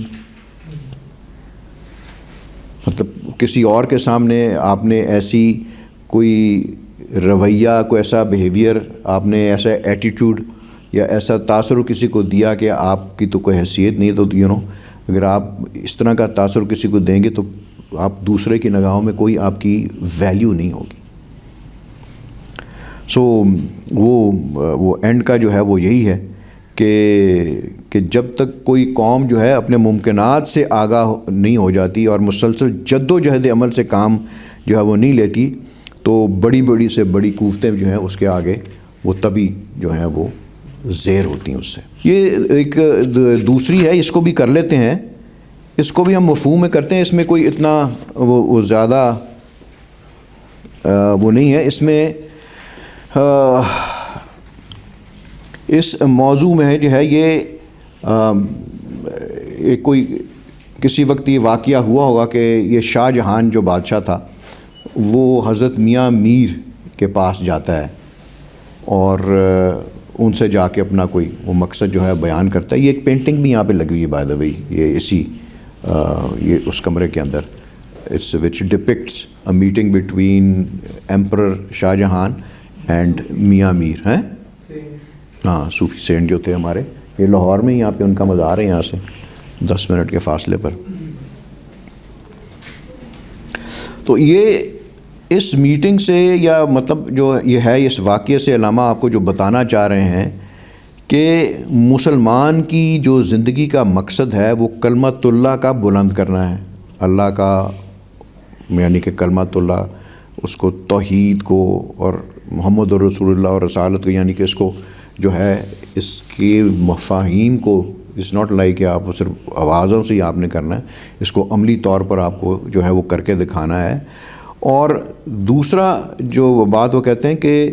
مطلب کسی اور کے سامنے آپ نے ایسی کوئی رویہ، کوئی ایسا بیہیویئر، آپ نے ایسا ایٹیٹیوڈ یا ایسا تاثر کسی کو دیا کہ آپ کی تو کوئی حیثیت نہیں، تو اگر آپ اس طرح کا تاثر کسی کو دیں گے تو آپ دوسرے کی نگاہوں میں کوئی آپ کی ویلیو نہیں ہوگی. سو وہ اینڈ کا جو ہے وہ یہی ہے کہ جب تک کوئی قوم جو ہے اپنے ممکنات سے آگاہ نہیں ہو جاتی اور مسلسل جد و جہد عمل سے کام جو ہے وہ نہیں لیتی، تو بڑی سے بڑی قوتیں جو ہیں اس کے آگے وہ تبھی جو ہیں وہ زیر ہوتی ہیں اس سے. یہ ایک دوسری ہے، اس کو بھی کر لیتے ہیں، اس کو بھی ہم مفہوم میں کرتے ہیں. اس میں کوئی اتنا وہ زیادہ وہ نہیں ہے. اس میں اس موضوع میں جو ہے یہ کوئی کسی وقت یہ واقعہ ہوا ہوگا کہ یہ شاہ جہان جو بادشاہ تھا وہ حضرت میاں میر کے پاس جاتا ہے اور ان سے جا کے اپنا کوئی وہ مقصد جو ہے بیان کرتا ہے. یہ ایک پینٹنگ بھی یہاں پہ لگی ہوئی ہے بائی دا وے، یہ اسی یہ اس کمرے کے اندر، it's which depicts a meeting between emperor Shah Jahan and میاں میر. ہیں ہاں صوفی سینٹ جو تھے ہمارے، یہ لاہور میں یہاں پہ ان کا مزار ہے، یہاں سے 10 منٹ کے فاصلے پر. تو یہ اس میٹنگ سے یا مطلب جو یہ ہے اس واقعے سے علامہ آپ کو جو بتانا چاہ رہے ہیں کہ مسلمان کی جو زندگی کا مقصد ہے وہ کلمۃ اللہ کا بلند کرنا ہے. اللہ کا یعنی کہ کلمۃ اللہ، اس کو توحید کو اور محمد رسول اللہ اور رسالت کو، یعنی کہ اس کو جو ہے اس کے مفاہیم کو، اٹس ناٹ لائک کہ آپ صرف آوازوں سے ہی آپ نے کرنا ہے، اس کو عملی طور پر آپ کو جو ہے وہ کر کے دکھانا ہے. اور دوسرا جو بات وہ کہتے ہیں کہ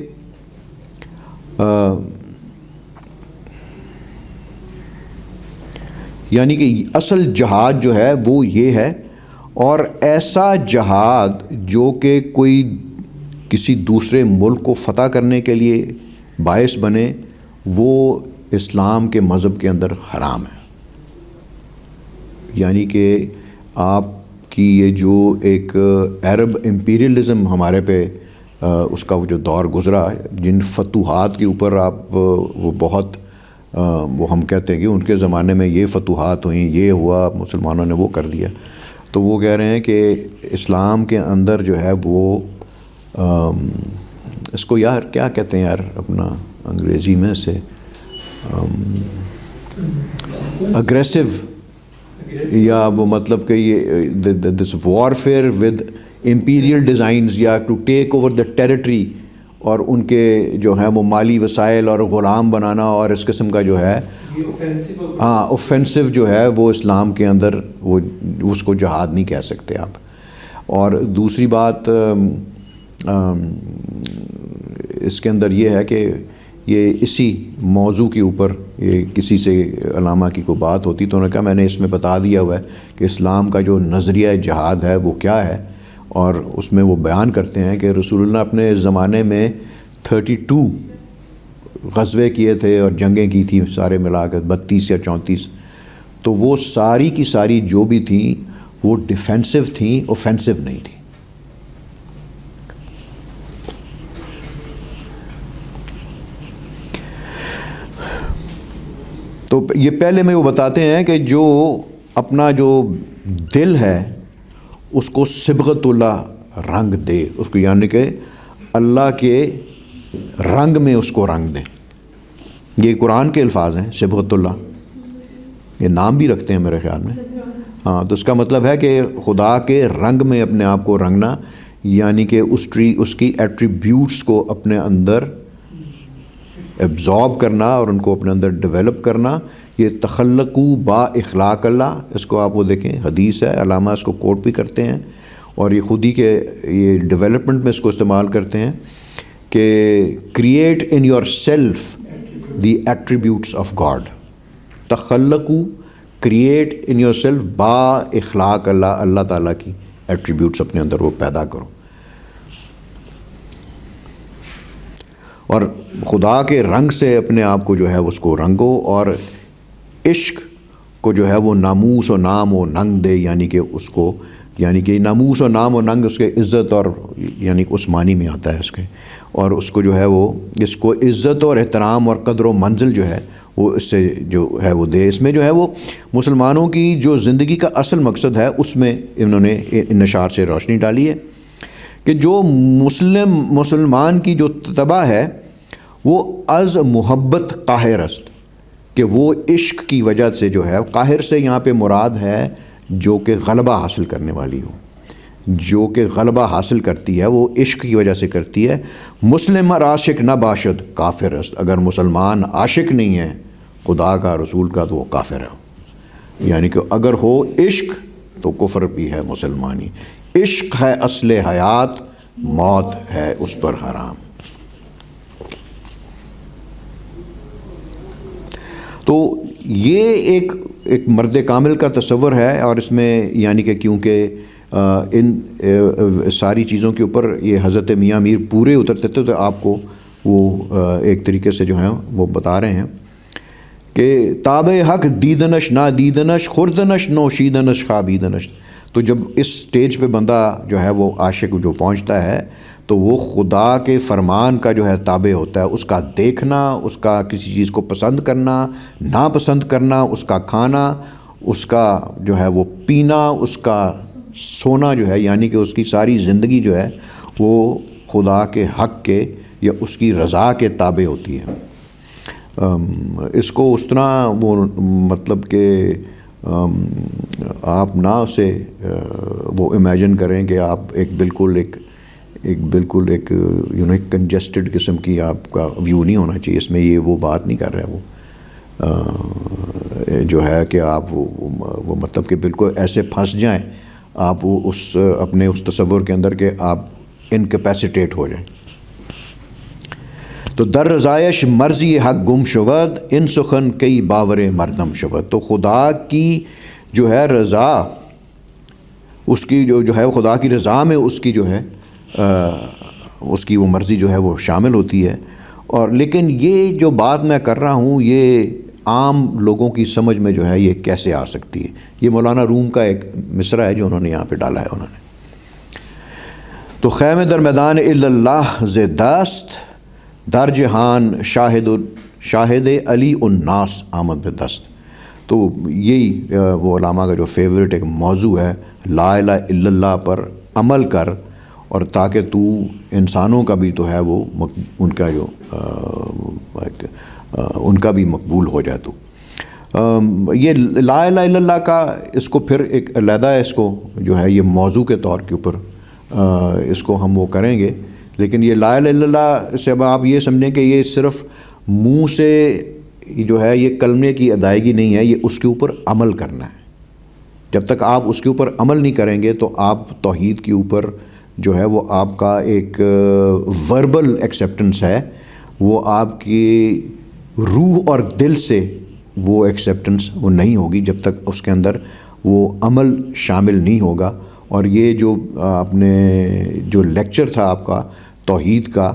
یعنی کہ اصل جہاد جو ہے وہ یہ ہے، اور ایسا جہاد جو کہ کوئی کسی دوسرے ملک کو فتح کرنے کے لیے باعث بنے، وہ اسلام کے مذہب کے اندر حرام ہے. یعنی کہ آپ کی یہ جو ایک عرب امپیریلزم ہمارے پہ اس کا وہ جو دور گزرا، جن فتوحات کے اوپر آپ وہ بہت وہ ہم کہتے ہیں کہ ان کے زمانے میں یہ فتوحات ہوئیں، یہ ہوا، مسلمانوں نے وہ کر دیا. تو وہ کہہ رہے ہیں کہ اسلام کے اندر جو ہے وہ اس کو یار کیا کہتے ہیں یار اپنا انگریزی میں سے اگریسو، یا وہ مطلب کہ یہ this warfare with imperial designs, یا to take over the territory, اور ان کے جو ہیں وہ مالی وسائل اور غلام بنانا اور اس قسم کا جو ہے ہاں اوفینسو جو ہے وہ اسلام کے اندر وہ اس کو جہاد نہیں کہہ سکتے آپ. اور دوسری بات اس کے اندر یہ ہے کہ یہ اسی موضوع کے اوپر یہ کسی سے علامہ کی کوئی بات ہوتی تو انہوں نے کہا میں نے اس میں بتا دیا ہوا ہے کہ اسلام کا جو نظریہ جہاد ہے وہ کیا ہے. اور اس میں وہ بیان کرتے ہیں کہ رسول اللہ اپنے زمانے میں 32 غزوے کیے تھے اور جنگیں کی تھیں سارے ملا کر 32 یا 34. تو وہ ساری کی ساری جو بھی تھیں وہ ڈیفینسو تھیں، اوفینسو نہیں تھیں. تو یہ پہلے میں وہ بتاتے ہیں کہ جو اپنا جو دل ہے اس کو صبغت اللہ رنگ دے، اس کو یعنی کہ اللہ کے رنگ میں اس کو رنگ دے. یہ قرآن کے الفاظ ہیں صبغت اللہ، یہ نام بھی رکھتے ہیں میرے خیال میں. ہاں تو اس کا مطلب ہے کہ خدا کے رنگ میں اپنے آپ کو رنگنا، یعنی کہ اس کی ایٹریبیوٹس کو اپنے اندر ایبزارب کرنا اور ان کو اپنے اندر ڈیولپ کرنا. یہ تخلقو با اخلاق اللہ، اس کو آپ وہ دیکھیں حدیث ہے، علامہ اس کو کوٹ بھی کرتے ہیں. اور یہ خود ہی کے یہ ڈیولپمنٹ میں اس کو استعمال کرتے ہیں کہ create in yourself the attributes of God. تخلقو، کریٹ ان یور سیلف با اخلاق اللہ، اللہ تعالیٰ کی ایٹریبیوٹس اپنے اندر وہ پیدا کرو. اور خدا کے رنگ سے اپنے آپ کو جو ہے اس کو رنگو، اور عشق کو جو ہے وہ ناموس و نام و ننگ دے، یعنی کہ اس کو، یعنی کہ ناموس و نام و ننگ اس کے عزت اور یعنی کہ اس معنی میں آتا ہے اس کے، اور اس کو جو ہے وہ اس کو عزت اور احترام اور قدر و منزل جو ہے وہ اس سے جو ہے وہ دے. اس میں جو ہے وہ مسلمانوں کی جو زندگی کا اصل مقصد ہے اس میں انہوں نے ان اشعار سے روشنی ڈالی ہے کہ جو مسلمان کی جو طبع ہے وہ از محبت قاہر است، کہ وہ عشق کی وجہ سے جو ہے، قاہر سے یہاں پہ مراد ہے جو کہ غلبہ حاصل کرنے والی ہو، جو کہ غلبہ حاصل کرتی ہے وہ عشق کی وجہ سے کرتی ہے. مسلم عاشق نہ باشد کافر است، اگر مسلمان عاشق نہیں ہے خدا کا رسول کا تو وہ کافر ہے. یعنی کہ اگر ہو عشق تو کفر بھی ہے مسلمانی. عشق ہے اصل حیات، موت ہے اس پر حرام. تو یہ ایک مرد کامل کا تصور ہے، اور اس میں یعنی کہ کیونکہ ان ساری چیزوں کے اوپر یہ حضرت میاں میر پورے اترتے تھے تو آپ کو وہ ایک طریقے سے جو ہیں وہ بتا رہے ہیں کہ تاب حق دیدنش نا دیدنش خوردنش نوشیدنش خوابیدنش. تو جب اس سٹیج پہ بندہ جو ہے وہ عاشق جو پہنچتا ہے تو وہ خدا کے فرمان کا جو ہے تابع ہوتا ہے، اس کا دیکھنا، اس کا کسی چیز کو پسند کرنا، ناپسند کرنا، اس کا کھانا، اس کا جو ہے وہ پینا، اس کا سونا جو ہے، یعنی کہ اس کی ساری زندگی جو ہے وہ خدا کے حق کے یا اس کی رضا کے تابع ہوتی ہے. اس کو اس طرح وہ مطلب کہ آپ نہ اسے وہ امیجن کریں کہ آپ ایک بالکل ایک ایک کنجسٹڈ قسم کی آپ کا ویو نہیں ہونا چاہیے. اس میں یہ وہ بات نہیں کر رہے وہ جو ہے کہ آپ وہ مطلب کہ بالکل ایسے پھنس جائیں آپ اس اپنے اس تصور کے اندر کہ آپ انکیپیسیٹیٹ ہو جائیں. تو در رضایش مرضی حق گم شود ان سخن کئی باور مردم شود. تو خدا کی جو ہے رضا، اس کی جو ہے خدا کی رضا میں اس کی جو ہے اس کی وہ مرضی جو ہے وہ شامل ہوتی ہے. اور لیکن یہ جو بات میں کر رہا ہوں یہ عام لوگوں کی سمجھ میں جو ہے یہ کیسے آ سکتی ہے؟ یہ مولانا روم کا ایک مصرع ہے جو انہوں نے یہاں پہ ڈالا ہے انہوں نے. تو خیمے در میدان اللہ ز دست در جہان شاہد علی الناس آمد بے دست. تو یہی وہ علماء کا جو فیوریٹ ایک موضوع ہے، لا الہ الا اللہ پر عمل کر، اور تاکہ تو انسانوں کا بھی تو ہے وہ ان کا جو ان کا بھی مقبول ہو جائے. تو یہ لا الہ الا اللہ کا اس کو پھر ایک علیحدہ اس کو جو ہے یہ موضوع کے طور کے اوپر اس کو ہم وہ کریں گے. لیکن یہ لا الہ الا اللہ سے اب آپ یہ سمجھیں کہ یہ صرف منہ سے جو ہے یہ کلمے کی ادائیگی نہیں ہے، یہ اس کے اوپر عمل کرنا ہے. جب تک آپ اس کے اوپر عمل نہیں کریں گے تو آپ توحید کے اوپر جو ہے وہ آپ کا ایک وربل ایکسیپٹنس ہے، وہ آپ کی روح اور دل سے وہ ایکسیپٹنس وہ نہیں ہوگی جب تک اس کے اندر وہ عمل شامل نہیں ہوگا. اور یہ جو آپ نے جو لیکچر تھا آپ کا توحید کا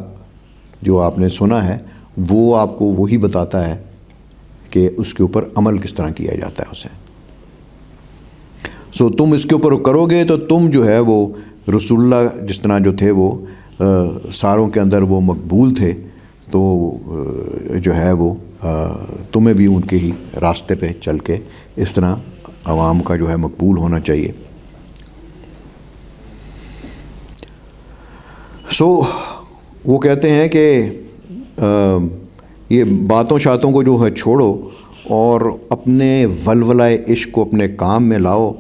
جو آپ نے سنا ہے وہ آپ کو وہی بتاتا ہے کہ اس کے اوپر عمل کس طرح کیا جاتا ہے اسے. سو تم اس کے اوپر کرو گے تو تم جو ہے وہ رسول اللہ جس طرح جو تھے وہ ساروں کے اندر وہ مقبول تھے، تو جو ہے وہ تمہیں بھی ان کے ہی راستے پہ چل کے اس طرح عوام کا جو ہے مقبول ہونا چاہیے. سو وہ کہتے ہیں کہ یہ باتوں شاتوں کو جو ہے چھوڑو اور اپنے ولولۂ عشق کو اپنے کام میں لاؤ،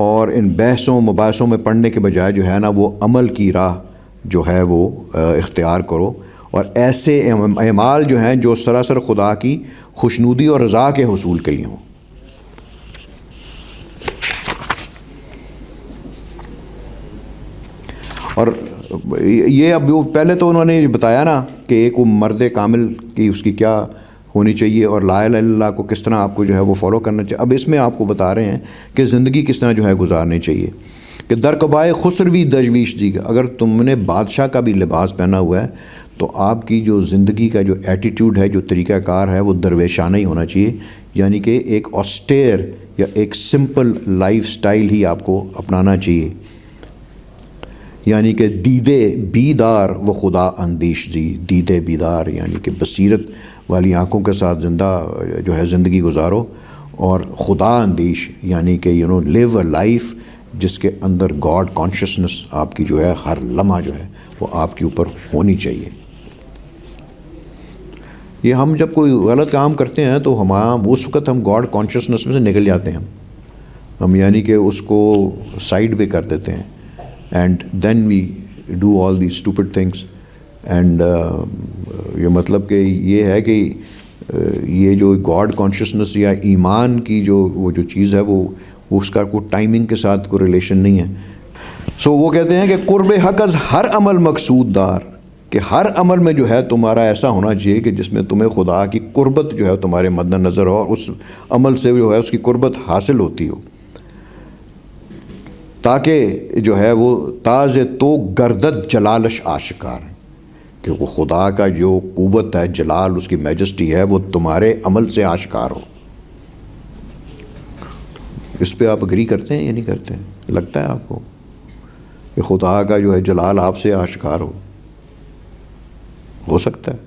اور ان بحثوں مباحثوں میں پڑھنے کے بجائے جو ہے نا وہ عمل کی راہ جو ہے وہ اختیار کرو، اور ایسے اعمال جو ہیں جو سراسر خدا کی خوشنودی اور رضا کے حصول کے لیے ہوں. اور یہ اب وہ پہلے تو انہوں نے بتایا نا کہ ایک وہ مرد کامل کی اس کی کیا ہونی چاہیے اور لا الہ الا اللہ کو کس طرح آپ کو جو ہے وہ فالو کرنا چاہیے. اب اس میں آپ کو بتا رہے ہیں کہ زندگی کس طرح جو ہے گزارنی چاہیے. کہ در قبائے خسروی درویش دی، اگر تم نے بادشاہ کا بھی لباس پہنا ہوا ہے تو آپ کی جو زندگی کا جو ایٹیٹیوڈ ہے، جو طریقہ کار ہے، وہ درویشانہ ہی ہونا چاہیے. یعنی کہ ایک آسٹیر یا ایک سمپل لائف سٹائل ہی آپ کو اپنانا چاہیے. یعنی کہ دیدے بیدار و خدا اندیش دی، دیدے بیدار یعنی کہ بصیرت والی آنکھوں کے ساتھ جو ہے زندگی گزارو، اور خدا اندیش یعنی کہ لیو اے لائف جس کے اندر گاڈ کانشسنس آپ کی جو ہے ہر لمحہ جو ہے وہ آپ کے اوپر ہونی چاہیے. یہ ہم جب کوئی غلط کام کرتے ہیں تو اس وقت ہم گاڈ کانشسنس میں سے نکل جاتے ہیں، ہم یعنی کہ اس کو سائڈ پہ کر دیتے ہیں. And then we do all the stupid things. And یہ مطلب کہ یہ ہے کہ یہ جو گاڈ کانشسنس یا ایمان کی وہ جو چیز ہے وہ اس کا کوئی ٹائمنگ کے ساتھ کوئی ریلیشن نہیں ہے. سو وہ کہتے ہیں کہ قرب حق از ہر عمل مقصود دار، کہ ہر عمل میں جو ہے تمہارا ایسا ہونا چاہیے کہ جس میں تمہیں خدا کی قربت جو ہے تمہارے مد نظر ہو، اور اس عمل سے جو ہے اس کی قربت حاصل ہوتی ہو، تاکہ جو ہے وہ تاز تو گردد جلالش آشکار، کہ وہ خدا کا جو قوت ہے، جلال، اس کی میجسٹی ہے، وہ تمہارے عمل سے آشکار ہو. اس پہ آپ اگری کرتے ہیں یا نہیں کرتے ہیں؟ لگتا ہے آپ کو کہ خدا کا جو ہے جلال آپ سے آشکار ہو سکتا ہے؟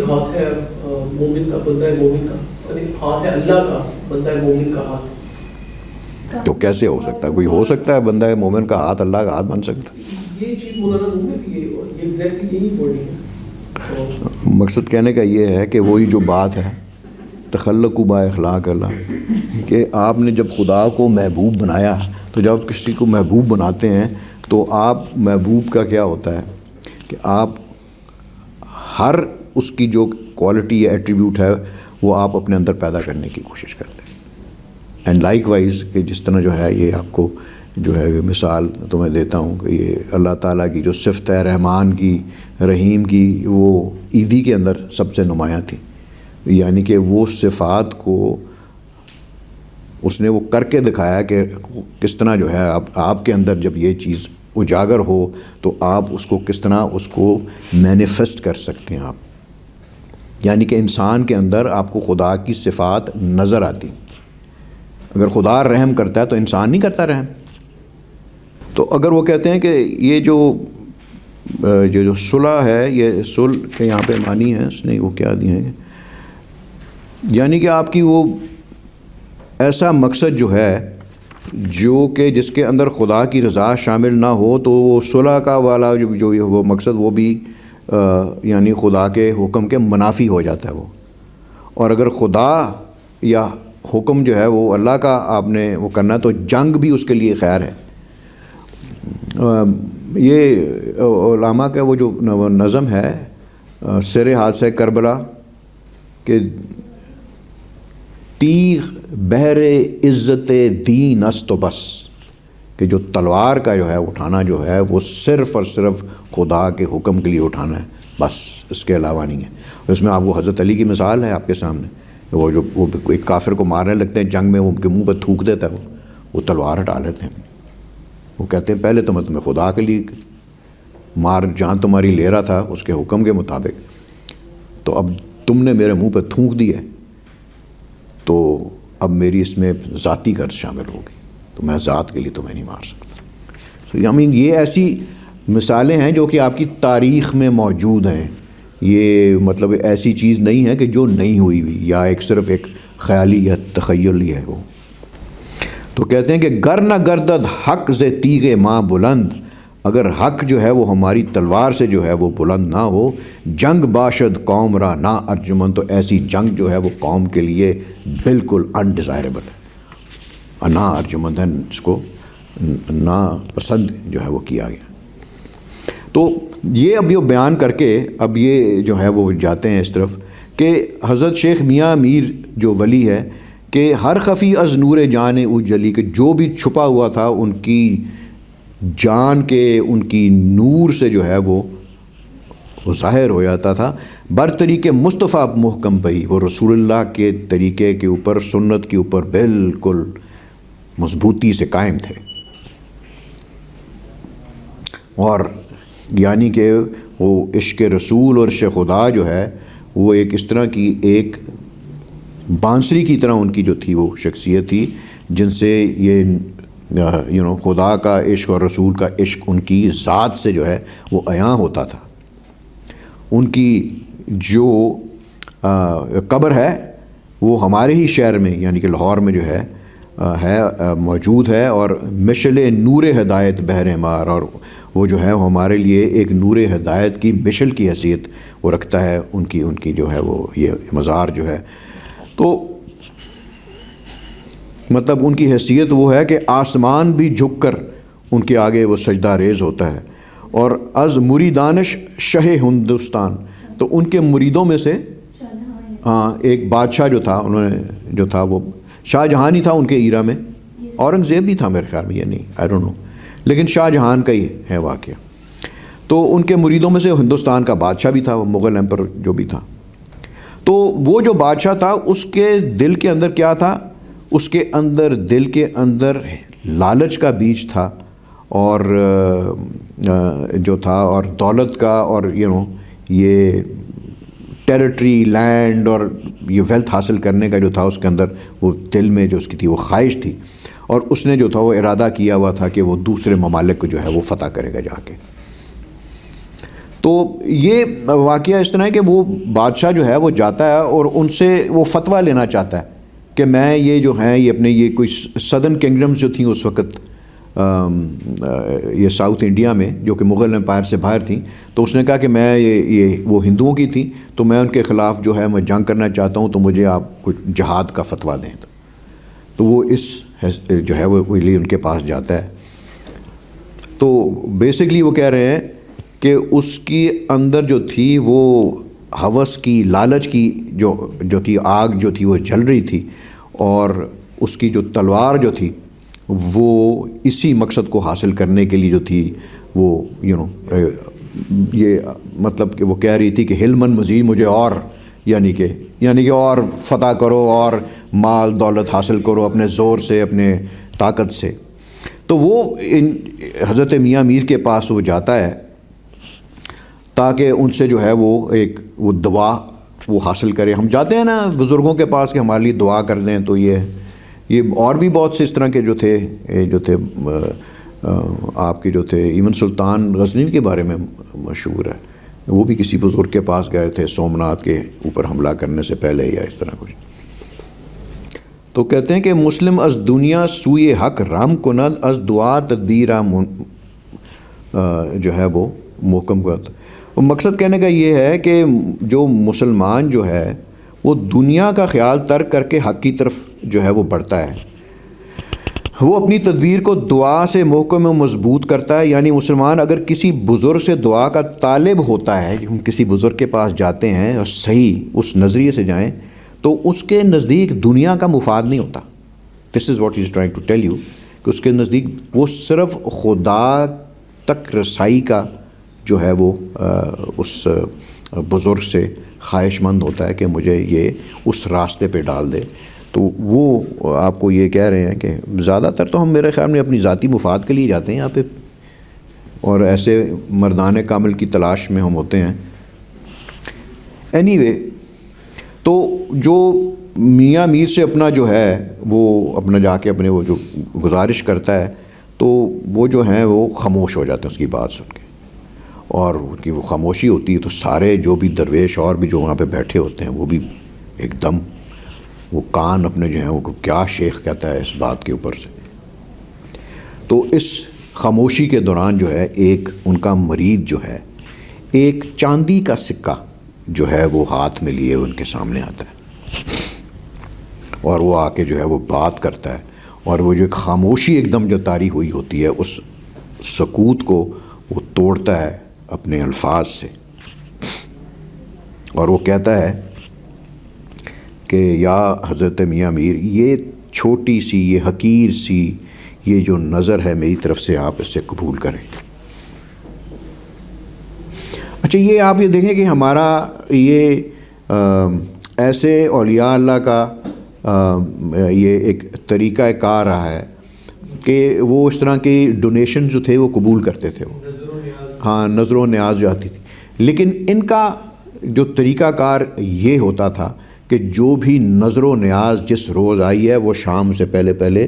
ہاتھ ہے مومن کا، بندہ ہے مومن کا، ہاتھ ہے اللہ کا، بندہ ہے مومن کا ہاتھ. تو کیسے ہو سکتا ہے؟ کوئی ہو سکتا ہے بندہ ہے مومن کا ہاتھ اللہ کا ہاتھ بن سکتا ہے؟ یہ چیز مولانا روم میں بھی ہے، یہ ایگزیکٹلی یہی بولی ہے. مقصد کہنے کا یہ ہے کہ وہی جو بات ہے تخلق با اخلاق اللہ، کہ آپ نے جب خدا کو محبوب بنایا، تو جب کسی کو محبوب بناتے ہیں تو آپ محبوب کا کیا ہوتا ہے کہ آپ ہر اس کی جو کوالٹی یا ایٹریبیوٹ ہے وہ آپ اپنے اندر پیدا کرنے کی کوشش کرتے ہیں. اینڈ لائک وائز کہ جس طرح جو ہے یہ آپ کو جو ہے مثال تو میں دیتا ہوں کہ یہ اللہ تعالیٰ کی جو صفت ہے رحمان کی، رحیم کی، وہ عیدی کے اندر سب سے نمایاں تھی. یعنی کہ وہ صفات کو اس نے وہ کر کے دکھایا کہ کس طرح جو ہے آپ کے اندر جب یہ چیز اجاگر ہو تو آپ اس کو کس طرح اس کو مینیفیسٹ کر سکتے ہیں آپ. یعنی کہ انسان کے اندر آپ کو خدا کی صفات نظر آتی. اگر خدا رحم کرتا ہے تو انسان نہیں کرتا رحم. تو اگر وہ کہتے ہیں کہ یہ جو صلح ہے، یہ صلح کے یہاں پہ معنی ہے اس نے وہ کیا دیے ہیں، یعنی کہ آپ کی وہ ایسا مقصد جو ہے جو کہ جس کے اندر خدا کی رضا شامل نہ ہو، تو وہ صلح کا والا جو وہ مقصد وہ بھی یعنی خدا کے حکم کے منافی ہو جاتا ہے وہ. اور اگر خدا یا حکم جو ہے وہ اللہ کا آپ نے وہ کرنا تو جنگ بھی اس کے لیے خیر ہے. یہ علماء کا وہ جو نظم ہے سر حادثہ کربلا کہ تیغ بحر عزت دین است و بس، کہ جو تلوار کا جو ہے اٹھانا جو ہے وہ صرف اور صرف خدا کے حکم کے لیے اٹھانا ہے، بس اس کے علاوہ نہیں ہے. اس میں آپ کو حضرت علی کی مثال ہے آپ کے سامنے، وہ ایک کافر کو مارنے لگتے ہیں جنگ میں، وہ ان کے منہ پہ تھوک دیتا ہے، وہ تلوار ہٹا لیتے ہیں. وہ کہتے ہیں پہلے تو میں تمہیں خدا کے لیے جان تمہاری لے رہا تھا اس کے حکم کے مطابق، تو اب تم نے میرے منہ پہ تھونک دی ہے تو اب میری اس میں ذاتی غرض شامل ہوگی، تو میں ذات کے لیے تمہیں نہیں مار سکتا. یہ ایسی مثالیں ہیں جو کہ آپ کی تاریخ میں موجود ہیں. یہ مطلب ایسی چیز نہیں ہے کہ جو نہیں ہوئی یا ایک صرف ایک خیالی یا تخیلی ہے وہ. تو کہتے ہیں کہ گر نہ گردد حق ز تیغ ماں بلند، اگر حق جو ہے وہ ہماری تلوار سے جو ہے وہ بلند نہ ہو، جنگ باشد قوم را نا ارجمن، تو ایسی جنگ جو ہے وہ قوم کے لیے بالکل انڈیزائربل ہے، نا ارجمن ہے، اس کو نا پسند جو ہے وہ کیا گیا. تو یہ اب یہ بیان کر کے اب یہ جو ہے وہ جاتے ہیں اس طرف کہ حضرت شیخ میاں میر جو ولی ہے کہ ہر خفی از نور جان او جلی، کہ جو بھی چھپا ہوا تھا ان کی جان کے، ان کی نور سے جو ہے وہ ظاہر ہو جاتا تھا. بر طریقے مصطفیٰ محکم پئی، وہ رسول اللہ کے طریقے کے اوپر، سنت کے اوپر بالکل مضبوطی سے قائم تھے. اور یعنی کہ وہ عشق رسول اور عشق خدا جو ہے وہ ایک اس طرح کی ایک بانسری کی طرح ان کی جو تھی وہ شخصیت تھی، جن سے یہ خدا کا عشق اور رسول کا عشق ان کی ذات سے جو ہے وہ عیاں ہوتا تھا. ان کی جو قبر ہے وہ ہمارے ہی شہر میں یعنی کہ لاہور میں جو ہے موجود ہے، اور مشل نور ہدایت بحر مار، اور وہ جو ہے وہ ہمارے لیے ایک نور ہدایت کی مشل کی حیثیت وہ رکھتا ہے. ان کی جو ہے وہ یہ مزار جو ہے، تو مطلب ان کی حیثیت وہ ہے کہ آسمان بھی جھک کر ان کے آگے وہ سجدہ ریز ہوتا ہے. اور از مریدانش شہ ہندوستان، تو ان کے مریدوں میں سے ہاں ایک بادشاہ جو تھا، انہوں نے جو تھا وہ شاہ جہان ہی تھا ان کے ایرا میں، اورنگزیب بھی تھا میرے خیال میں، یہ نہیں آئی ڈونٹ نو، لیکن شاہ جہان کا ہی ہے واقعہ. تو ان کے مریدوں میں سے ہندوستان کا بادشاہ بھی تھا، وہ مغل ایمپر جو بھی تھا. تو وہ جو بادشاہ تھا اس کے دل کے اندر کیا تھا؟ اس کے اندر دل کے اندر لالچ کا بیج تھا، اور جو تھا اور دولت کا، اور یہ ٹیریٹری، لینڈ اور یہ ویلتھ حاصل کرنے کا جو تھا اس کے اندر وہ دل میں جو اس کی تھی وہ خواہش تھی. اور اس نے جو تھا وہ ارادہ کیا ہوا تھا کہ وہ دوسرے ممالک کو جو ہے وہ فتح کرے گا جا کے. تو یہ واقعہ اس طرح ہے کہ وہ بادشاہ جو ہے وہ جاتا ہے اور ان سے وہ فتویٰ لینا چاہتا ہے کہ میں یہ جو ہیں یہ اپنے یہ کوئی سدرن کنگڈمز جو تھیں اس وقت یہ ساؤتھ انڈیا میں جو کہ مغل امپائر سے باہر تھیں، تو اس نے کہا کہ میں یہ وہ ہندوؤں کی تھیں تو میں ان کے خلاف جو ہے میں جنگ کرنا چاہتا ہوں، تو مجھے آپ کچھ جہاد کا فتویٰ دیں. تو وہ اس جو ہے وہ لیے ان کے پاس جاتا ہے. تو بیسکلی وہ کہہ رہے ہیں کہ اس کی اندر جو تھی وہ ہوس کی، لالچ کی جو تھی آگ جو تھی وہ جل رہی تھی، اور اس کی جو تلوار جو تھی وہ اسی مقصد کو حاصل کرنے کے لیے جو تھی وہ یہ مطلب کہ وہ کہہ رہی تھی کہ ہلمن مزید مجھے اور یعنی کہ اور فتح کرو اور مال دولت حاصل کرو اپنے زور سے، اپنے طاقت سے. تو وہ حضرت میاں میر کے پاس وہ جاتا ہے تاکہ ان سے جو ہے وہ دعا وہ حاصل کرے. ہم جاتے ہیں نا بزرگوں کے پاس کہ ہمارے لیے دعا کر دیں، تو یہ اور بھی بہت سے اس طرح کے جو تھے آپ کے جو تھے، ایون سلطان غزنوی کے بارے میں مشہور ہے، وہ بھی کسی بزرگ کے پاس گئے تھے سومناتھ کے اوپر حملہ کرنے سے پہلے یا اس طرح کچھ. تو کہتے ہیں کہ مسلم از دنیا سوئے حق رام کند از دعا تدبیرہ جو ہے وہ محکم کند. مقصد کہنے کا یہ ہے کہ جو مسلمان جو ہے وہ دنیا کا خیال ترک کر کے حق کی طرف جو ہے وہ بڑھتا ہے، وہ اپنی تدبیر کو دعا سے محکم و مضبوط کرتا ہے. یعنی مسلمان اگر کسی بزرگ سے دعا کا طالب ہوتا ہے، ہم کسی بزرگ کے پاس جاتے ہیں اور صحیح اس نظریے سے جائیں، تو اس کے نزدیک دنیا کا مفاد نہیں ہوتا. This is what he is trying to tell you, کہ اس کے نزدیک وہ صرف خدا تک رسائی کا جو ہے وہ اس بزرگ سے خواہش مند ہوتا ہے کہ مجھے یہ اس راستے پہ ڈال دے. تو وہ آپ کو یہ کہہ رہے ہیں کہ زیادہ تر تو ہم میرے خیال میں اپنی ذاتی مفاد کے لیے جاتے ہیں یہاں پہ، اور ایسے مردان کامل کی تلاش میں ہم ہوتے ہیں. اینی وے، تو جو میاں میر سے اپنا جو ہے وہ اپنا جا کے اپنے وہ جو گزارش کرتا ہے، تو وہ جو ہیں وہ خاموش ہو جاتے ہیں اس کی بات سن کے، اور ان کی وہ خاموشی ہوتی ہے تو سارے جو بھی درویش اور بھی جو وہاں پہ بیٹھے ہوتے ہیں وہ بھی ایک دم وہ کان اپنے جو ہیں وہ کیا شیخ کہتا ہے اس بات کے اوپر سے. تو اس خاموشی کے دوران جو ہے ایک ان کا مرید جو ہے ایک چاندی کا سکہ جو ہے وہ ہاتھ میں لیے ان کے سامنے آتا ہے، اور وہ آ کے جو ہے وہ بات کرتا ہے، اور وہ جو ایک خاموشی ایک دم جو طاری ہوئی ہوتی ہے اس سکوت کو وہ توڑتا ہے اپنے الفاظ سے، اور وہ کہتا ہے کہ یا حضرت میاں میر، یہ چھوٹی سی، یہ حقیر سی یہ جو نظر ہے میری طرف سے، آپ اسے قبول کریں۔ اچھا، یہ آپ یہ دیکھیں کہ ہمارا یہ ایسے اولیاء اللہ کا یہ ایک طریقہ کار رہا ہے کہ وہ اس طرح کی ڈونیشن جو تھے وہ قبول کرتے تھے، وہ ہاں نظر و نیاز جو آتی تھی، لیکن ان کا جو طریقہ کار یہ ہوتا تھا کہ جو بھی نظر و نیاز جس روز آئی ہے وہ شام سے پہلے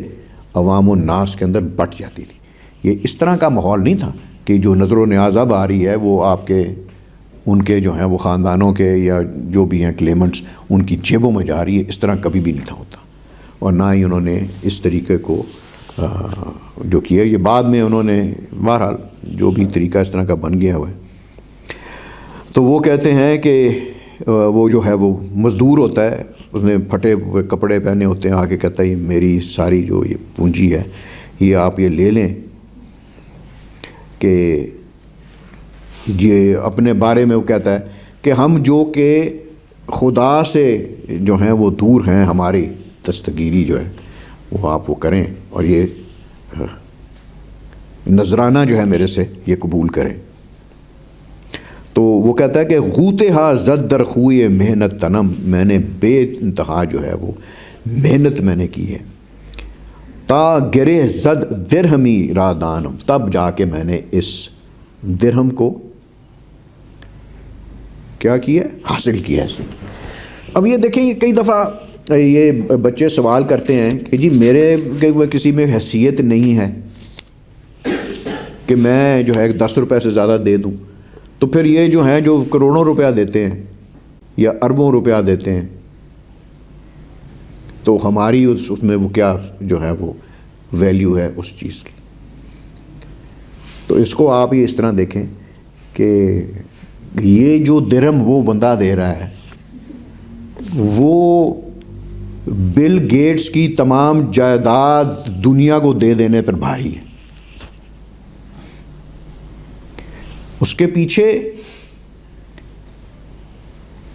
عوام الناس کے اندر بٹ جاتی تھی۔ یہ اس طرح کا ماحول نہیں تھا کہ جو نظر و نیاز اب آ رہی ہے وہ آپ کے ان کے جو ہیں وہ خاندانوں کے یا جو بھی ہیں کلیمنٹس ان کی جیبوں میں جا رہی ہے، اس طرح کبھی بھی نہیں تھا ہوتا، اور نہ ہی انہوں نے اس طریقے کو جو کیا۔ یہ بعد میں انہوں نے بہرحال جو بھی طریقہ اس طرح کا بن گیا ہوا ہے۔ تو وہ کہتے ہیں کہ وہ جو ہے وہ مزدور ہوتا ہے، اس نے پھٹے ہوئے کپڑے پہنے ہوتے ہیں، آگے کہتا ہے یہ میری ساری جو یہ پونجی ہے یہ آپ یہ لے لیں، کہ یہ اپنے بارے میں وہ کہتا ہے کہ ہم جو کہ خدا سے جو ہیں وہ دور ہیں، ہماری دستگیری جو ہے وہ آپ وہ کریں، اور یہ نذرانہ جو ہے میرے سے یہ قبول کریں۔ تو وہ کہتا ہے کہ غوتے ہا زد در خوئے محنت تنم، میں نے بے انتہا جو ہے وہ محنت میں نے کی ہے، تا گرے زد درہمی را دانم، تب جا کے میں نے اس درہم کو کیا کیا، حاصل کیا ہے۔ اب یہ دیکھیں، کئی دفعہ یہ بچے سوال کرتے ہیں کہ جی میرے کسی میں حیثیت نہیں ہے کہ میں جو ہے 10 روپے سے زیادہ دے دوں، تو پھر یہ جو ہیں جو کروڑوں روپیہ دیتے ہیں یا اربوں روپیہ دیتے ہیں، تو ہماری اس میں وہ کیا جو ہے وہ ویلیو ہے اس چیز کی۔ تو اس کو آپ یہ اس طرح دیکھیں کہ یہ جو درہم وہ بندہ دے رہا ہے وہ بل گیٹس کی تمام جائیداد دنیا کو دے دینے پر بھاری ہے۔ اس کے پیچھے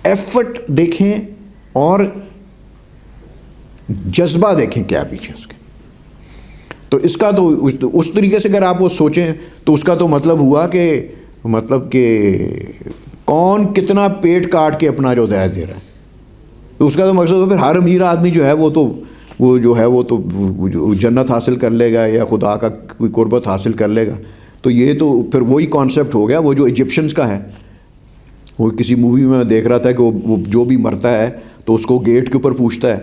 ایفرٹ دیکھیں اور جذبہ دیکھیں کیا پیچھے اس کے۔ تو اس کا تو اس طریقے سے اگر آپ وہ سوچیں تو اس کا تو مطلب ہوا کہ کون کتنا پیٹ کاٹ کے اپنا جو دیا دے رہا ہے، تو اس کا تو مقصد پھر ہر امیر آدمی جو ہے وہ تو جنت حاصل کر لے گا یا خدا کا کوئی قربت حاصل کر لے گا۔ تو یہ تو پھر وہی کانسیپٹ ہو گیا وہ جو ایجپشنز کا ہے۔ وہ کسی مووی میں دیکھ رہا تھا کہ وہ جو بھی مرتا ہے تو اس کو گیٹ کے اوپر پوچھتا ہے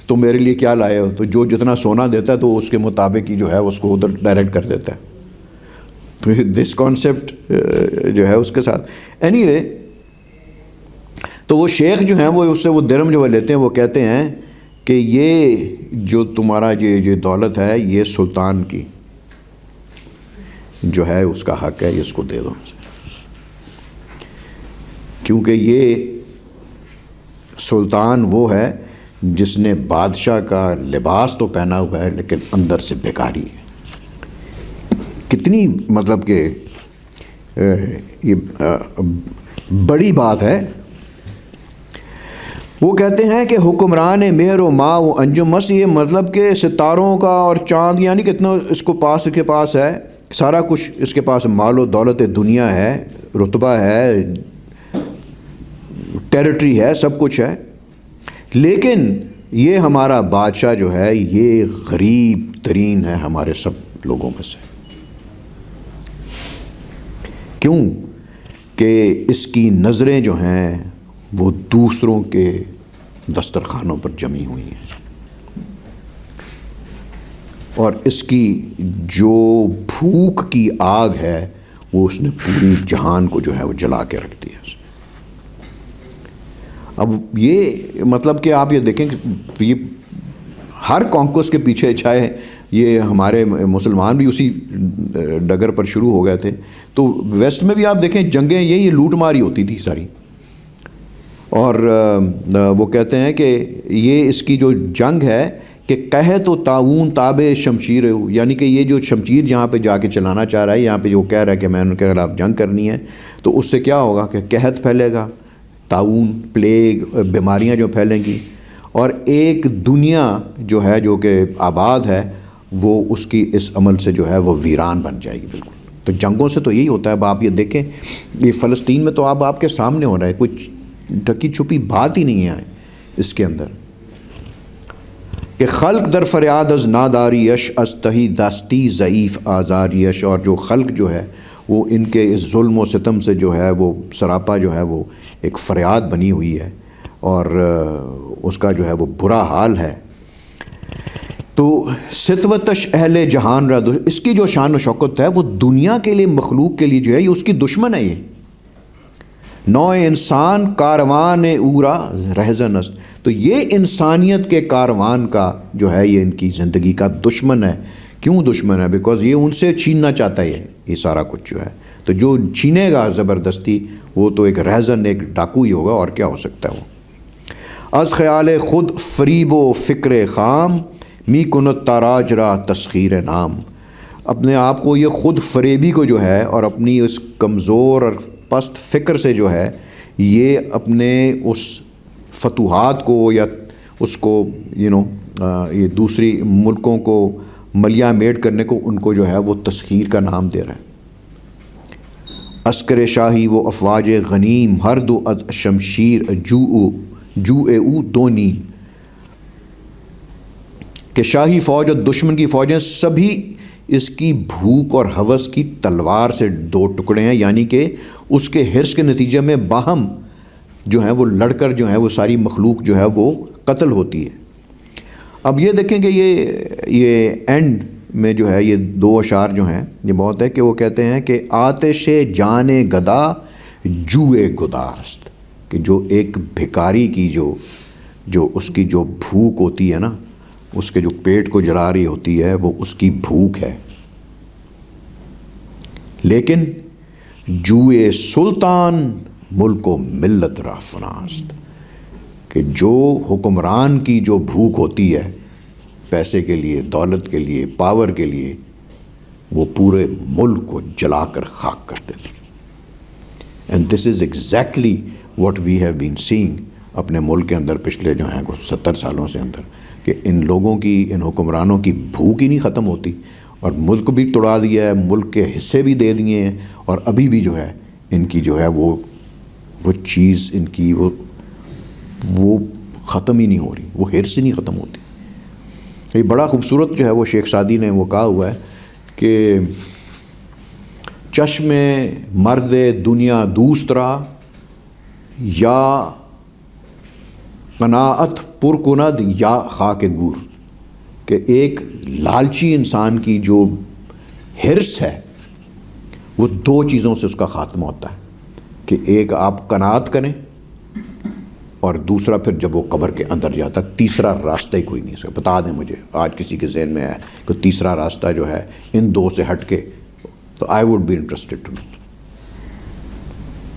تو میرے لیے کیا لائے ہو، تو جو جتنا سونا دیتا ہے تو اس کے مطابق ہی جو ہے اس کو ادھر ڈائریکٹ کر دیتا ہے۔ تو دس کانسیپٹ جو ہے اس کے ساتھ اینی وے، تو وہ شیخ جو ہیں وہ اس سے وہ درہم جو لیتے ہیں، وہ کہتے ہیں کہ یہ جو تمہارا یہ دولت ہے یہ سلطان کی جو ہے اس کا حق ہے، اس کو دے دو، کیونکہ یہ سلطان وہ ہے جس نے بادشاہ کا لباس تو پہنا ہوا ہے لیکن اندر سے بیکاری ہے۔ کتنی مطلب کہ یہ بڑی بات ہے۔ وہ کہتے ہیں کہ حکمران مہر و ماں و انجم مس، یہ مطلب کہ ستاروں کا اور چاند یعنی کتنا اس کے پاس ہے، سارا کچھ اس کے پاس، مال و دولت دنیا ہے، رتبہ ہے، ٹیریٹری ہے، سب کچھ ہے، لیکن یہ ہمارا بادشاہ جو ہے یہ غریب ترین ہے ہمارے سب لوگوں میں سے۔ کیوں کہ اس کی نظریں جو ہیں وہ دوسروں کے دسترخوانوں پر جمی ہوئی ہیں، اور اس کی جو بھوک کی آگ ہے وہ اس نے پوری جہان کو جو ہے وہ جلا کے رکھ دیا۔ اب یہ مطلب کہ آپ یہ دیکھیں کہ یہ ہر کانکوس کے پیچھے، چاہے یہ ہمارے مسلمان بھی اسی ڈگر پر شروع ہو گئے تھے، تو ویسٹ میں بھی آپ دیکھیں جنگیں یہی لوٹ ماری ہوتی تھی ساری، اور وہ کہتے ہیں کہ یہ اس کی جو جنگ ہے کہ قحط و طاعون تاب شمشیر، یعنی کہ یہ جو شمشیر جہاں پہ جا کے چلانا چاہ رہا ہے، یہاں پہ جو کہہ رہا ہے کہ میں ان کے خلاف جنگ کرنی ہے، تو اس سے کیا ہوگا کہ قحط پھیلے گا، طاعون، پلیگ، بیماریاں جو پھیلیں گی، اور ایک دنیا جو ہے جو کہ آباد ہے وہ اس کی اس عمل سے جو ہے وہ ویران بن جائے گی بالکل. تو جنگوں سے تو یہی ہوتا ہے. اب آپ یہ دیکھیں یہ فلسطین میں تو اب آپ کے سامنے ہو رہا ہے, کچھ ڈھکی چھپی بات ہی نہیں ہے اس کے اندر. کہ خلق در فریاد از ناداری یش از تہی دستی ضعیف آزار یش, اور جو خلق جو ہے وہ ان کے اس ظلم و ستم سے جو ہے وہ سراپا جو ہے وہ ایک فریاد بنی ہوئی ہے اور اس کا جو ہے وہ برا حال ہے. تو ستوتش اہل جہان را اس کی جو شان و شوکت ہے وہ دنیا کے لیے, مخلوق کے لیے جو ہے یہ اس کی دشمن ہے. یہ نوع انسان کاروان اورا رہزن است, تو یہ انسانیت کے کاروان کا جو ہے یہ ان کی زندگی کا دشمن ہے. کیوں دشمن ہے؟ بیکاز یہ ان سے چھیننا چاہتا ہے یہ سارا کچھ جو ہے. تو جو چھینے گا زبردستی وہ تو ایک رہزن, ایک ڈاکو ہی ہوگا, اور کیا ہو سکتا ہے وہ. از خیال خود فریب و فکر خام می کنت تاراج را تسخیر نام, اپنے آپ کو یہ خود فریبی کو جو ہے اور اپنی اس کمزور اور پست فکر سے جو ہے یہ اپنے اس فتوحات کو یا اس کو یہ دوسری ملکوں کو ملیا میٹ کرنے کو ان کو جو ہے وہ تسخیر کا نام دے رہا ہے. عسکر شاہی وہ افواج غنیم ہر دو از شمشیر جو او دونی, کہ شاہی فوج اور دشمن کی فوجیں سبھی اس کی بھوک اور ہوس کی تلوار سے دو ٹکڑے ہیں, یعنی کہ اس کے حرص کے نتیجے میں باہم جو ہیں وہ لڑ کر جو ہے وہ ساری مخلوق جو ہے وہ قتل ہوتی ہے. اب یہ دیکھیں کہ یہ اینڈ میں جو ہے یہ دو اشعار جو ہیں یہ بہت ہے کہ وہ کہتے ہیں کہ آتش جان گدا جوئے گداست, کہ جو ایک بھکاری کی جو اس کی جو بھوک ہوتی ہے نا, اس کے جو پیٹ کو جلا رہی ہوتی ہے وہ اس کی بھوک ہے. لیکن جوئے سلطان ملک و ملت را فناست, کہ جو حکمران کی جو بھوک ہوتی ہے پیسے کے لیے, دولت کے لیے, پاور کے لیے, وہ پورے ملک کو جلا کر خاک کر دیتی. And this is exactly what we have been saying اپنے ملک کے اندر پچھلے جو ہیں 70 سالوں سے اندر, کہ ان لوگوں کی, ان حکمرانوں کی بھوک ہی نہیں ختم ہوتی, اور ملک بھی توڑا دیا ہے, ملک کے حصے بھی دے دیے ہیں, اور ابھی بھی جو ہے ان کی جو ہے وہ چیز ان کی وہ ختم ہی نہیں ہو رہی, وہ حرص ہی نہیں ختم ہوتی. یہ بڑا خوبصورت جو ہے وہ شیخ سعدی نے وہ کہا ہوا ہے کہ چشم مرد دنیا دوسرا یا قناعت پرکند یا خاک گور, کہ ایک لالچی انسان کی جو حرص ہے وہ دو چیزوں سے اس کا خاتمہ ہوتا ہے, کہ ایک آپ قناعت کریں, اور دوسرا پھر جب وہ قبر کے اندر جاتا ہے تیسرا راستہ ہی کوئی نہیں ہے. بتا دیں مجھے آج کسی کے ذہن میں ہے کہ تیسرا راستہ جو ہے ان دو سے ہٹ کے, تو I would be interested to know.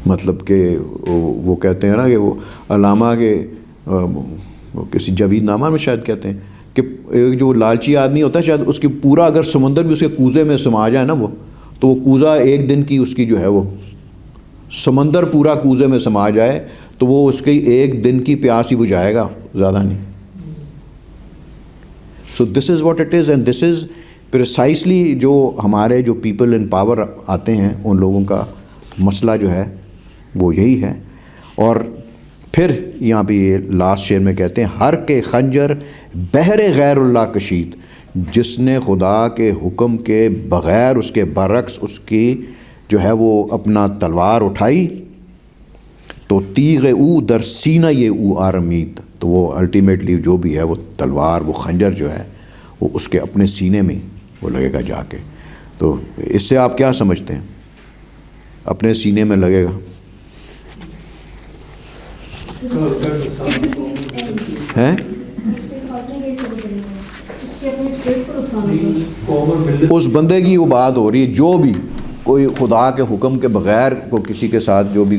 مطلب کہ وہ کہتے ہیں نا کہ وہ علامہ کے کسی جاوید نامہ میں شاید کہتے ہیں کہ جو لالچی آدمی ہوتا ہے شاید اس کی پورا اگر سمندر بھی اس کے کوزے میں سما جائے نا وہ, تو وہ کوزہ ایک دن کی اس کی جو ہے وہ سمندر پورا کوزے میں سما جائے تو وہ اس کی ایک دن کی پیاس ہی بجھائے گا, زیادہ نہیں. So this is what it is, and this is precisely جو ہمارے جو پیپل ان پاور آتے ہیں ان لوگوں کا مسئلہ جو ہے وہ یہی ہے. اور پھر یہاں پہ یہ لاسٹ شعر میں کہتے ہیں ہر کے خنجر بہر غیر اللہ کشید, جس نے خدا کے حکم کے بغیر اس کے برعکس اس کی جو ہے وہ اپنا تلوار اٹھائی, تو تیغ او در سینہ یہ او آرمید, تو وہ الٹیمیٹلی جو بھی ہے وہ تلوار وہ خنجر جو ہے وہ اس کے اپنے سینے میں وہ لگے گا جا کے. تو اس سے آپ کیا سمجھتے ہیں؟ اپنے سینے میں لگے گا ہیں, اس بندے کی وہ بات ہو رہی ہے جو بھی کوئی خدا کے حکم کے بغیر کو کسی کے ساتھ جو بھی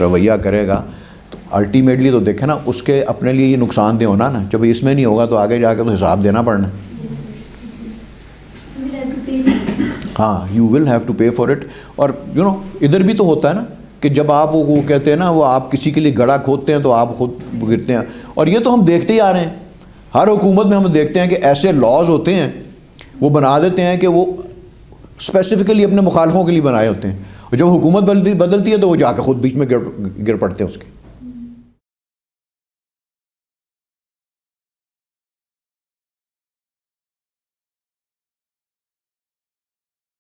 رویہ کرے گا, تو الٹیمیٹلی تو دیکھیں نا اس کے اپنے لیے یہ نقصان دہ ہونا نا. جب اس میں نہیں ہوگا تو آگے جا کے تو حساب دینا پڑنا. ہاں, you will have to pay for it. اور ادھر بھی تو ہوتا ہے نا کہ جب آپ وہ کہتے ہیں نا وہ آپ کسی کے لیے گڑھا کھودتے ہیں تو آپ خود گرتے ہیں. اور یہ تو ہم دیکھتے ہی آ رہے ہیں, ہر حکومت میں ہم دیکھتے ہیں کہ ایسے لاز ہوتے ہیں وہ بنا دیتے ہیں کہ وہ اسپیسیفکلی اپنے مخالفوں کے لیے بنائے ہوتے ہیں, اور جب حکومت بدلتی ہے تو وہ جا کے خود بیچ میں گر پڑتے ہیں اس کے.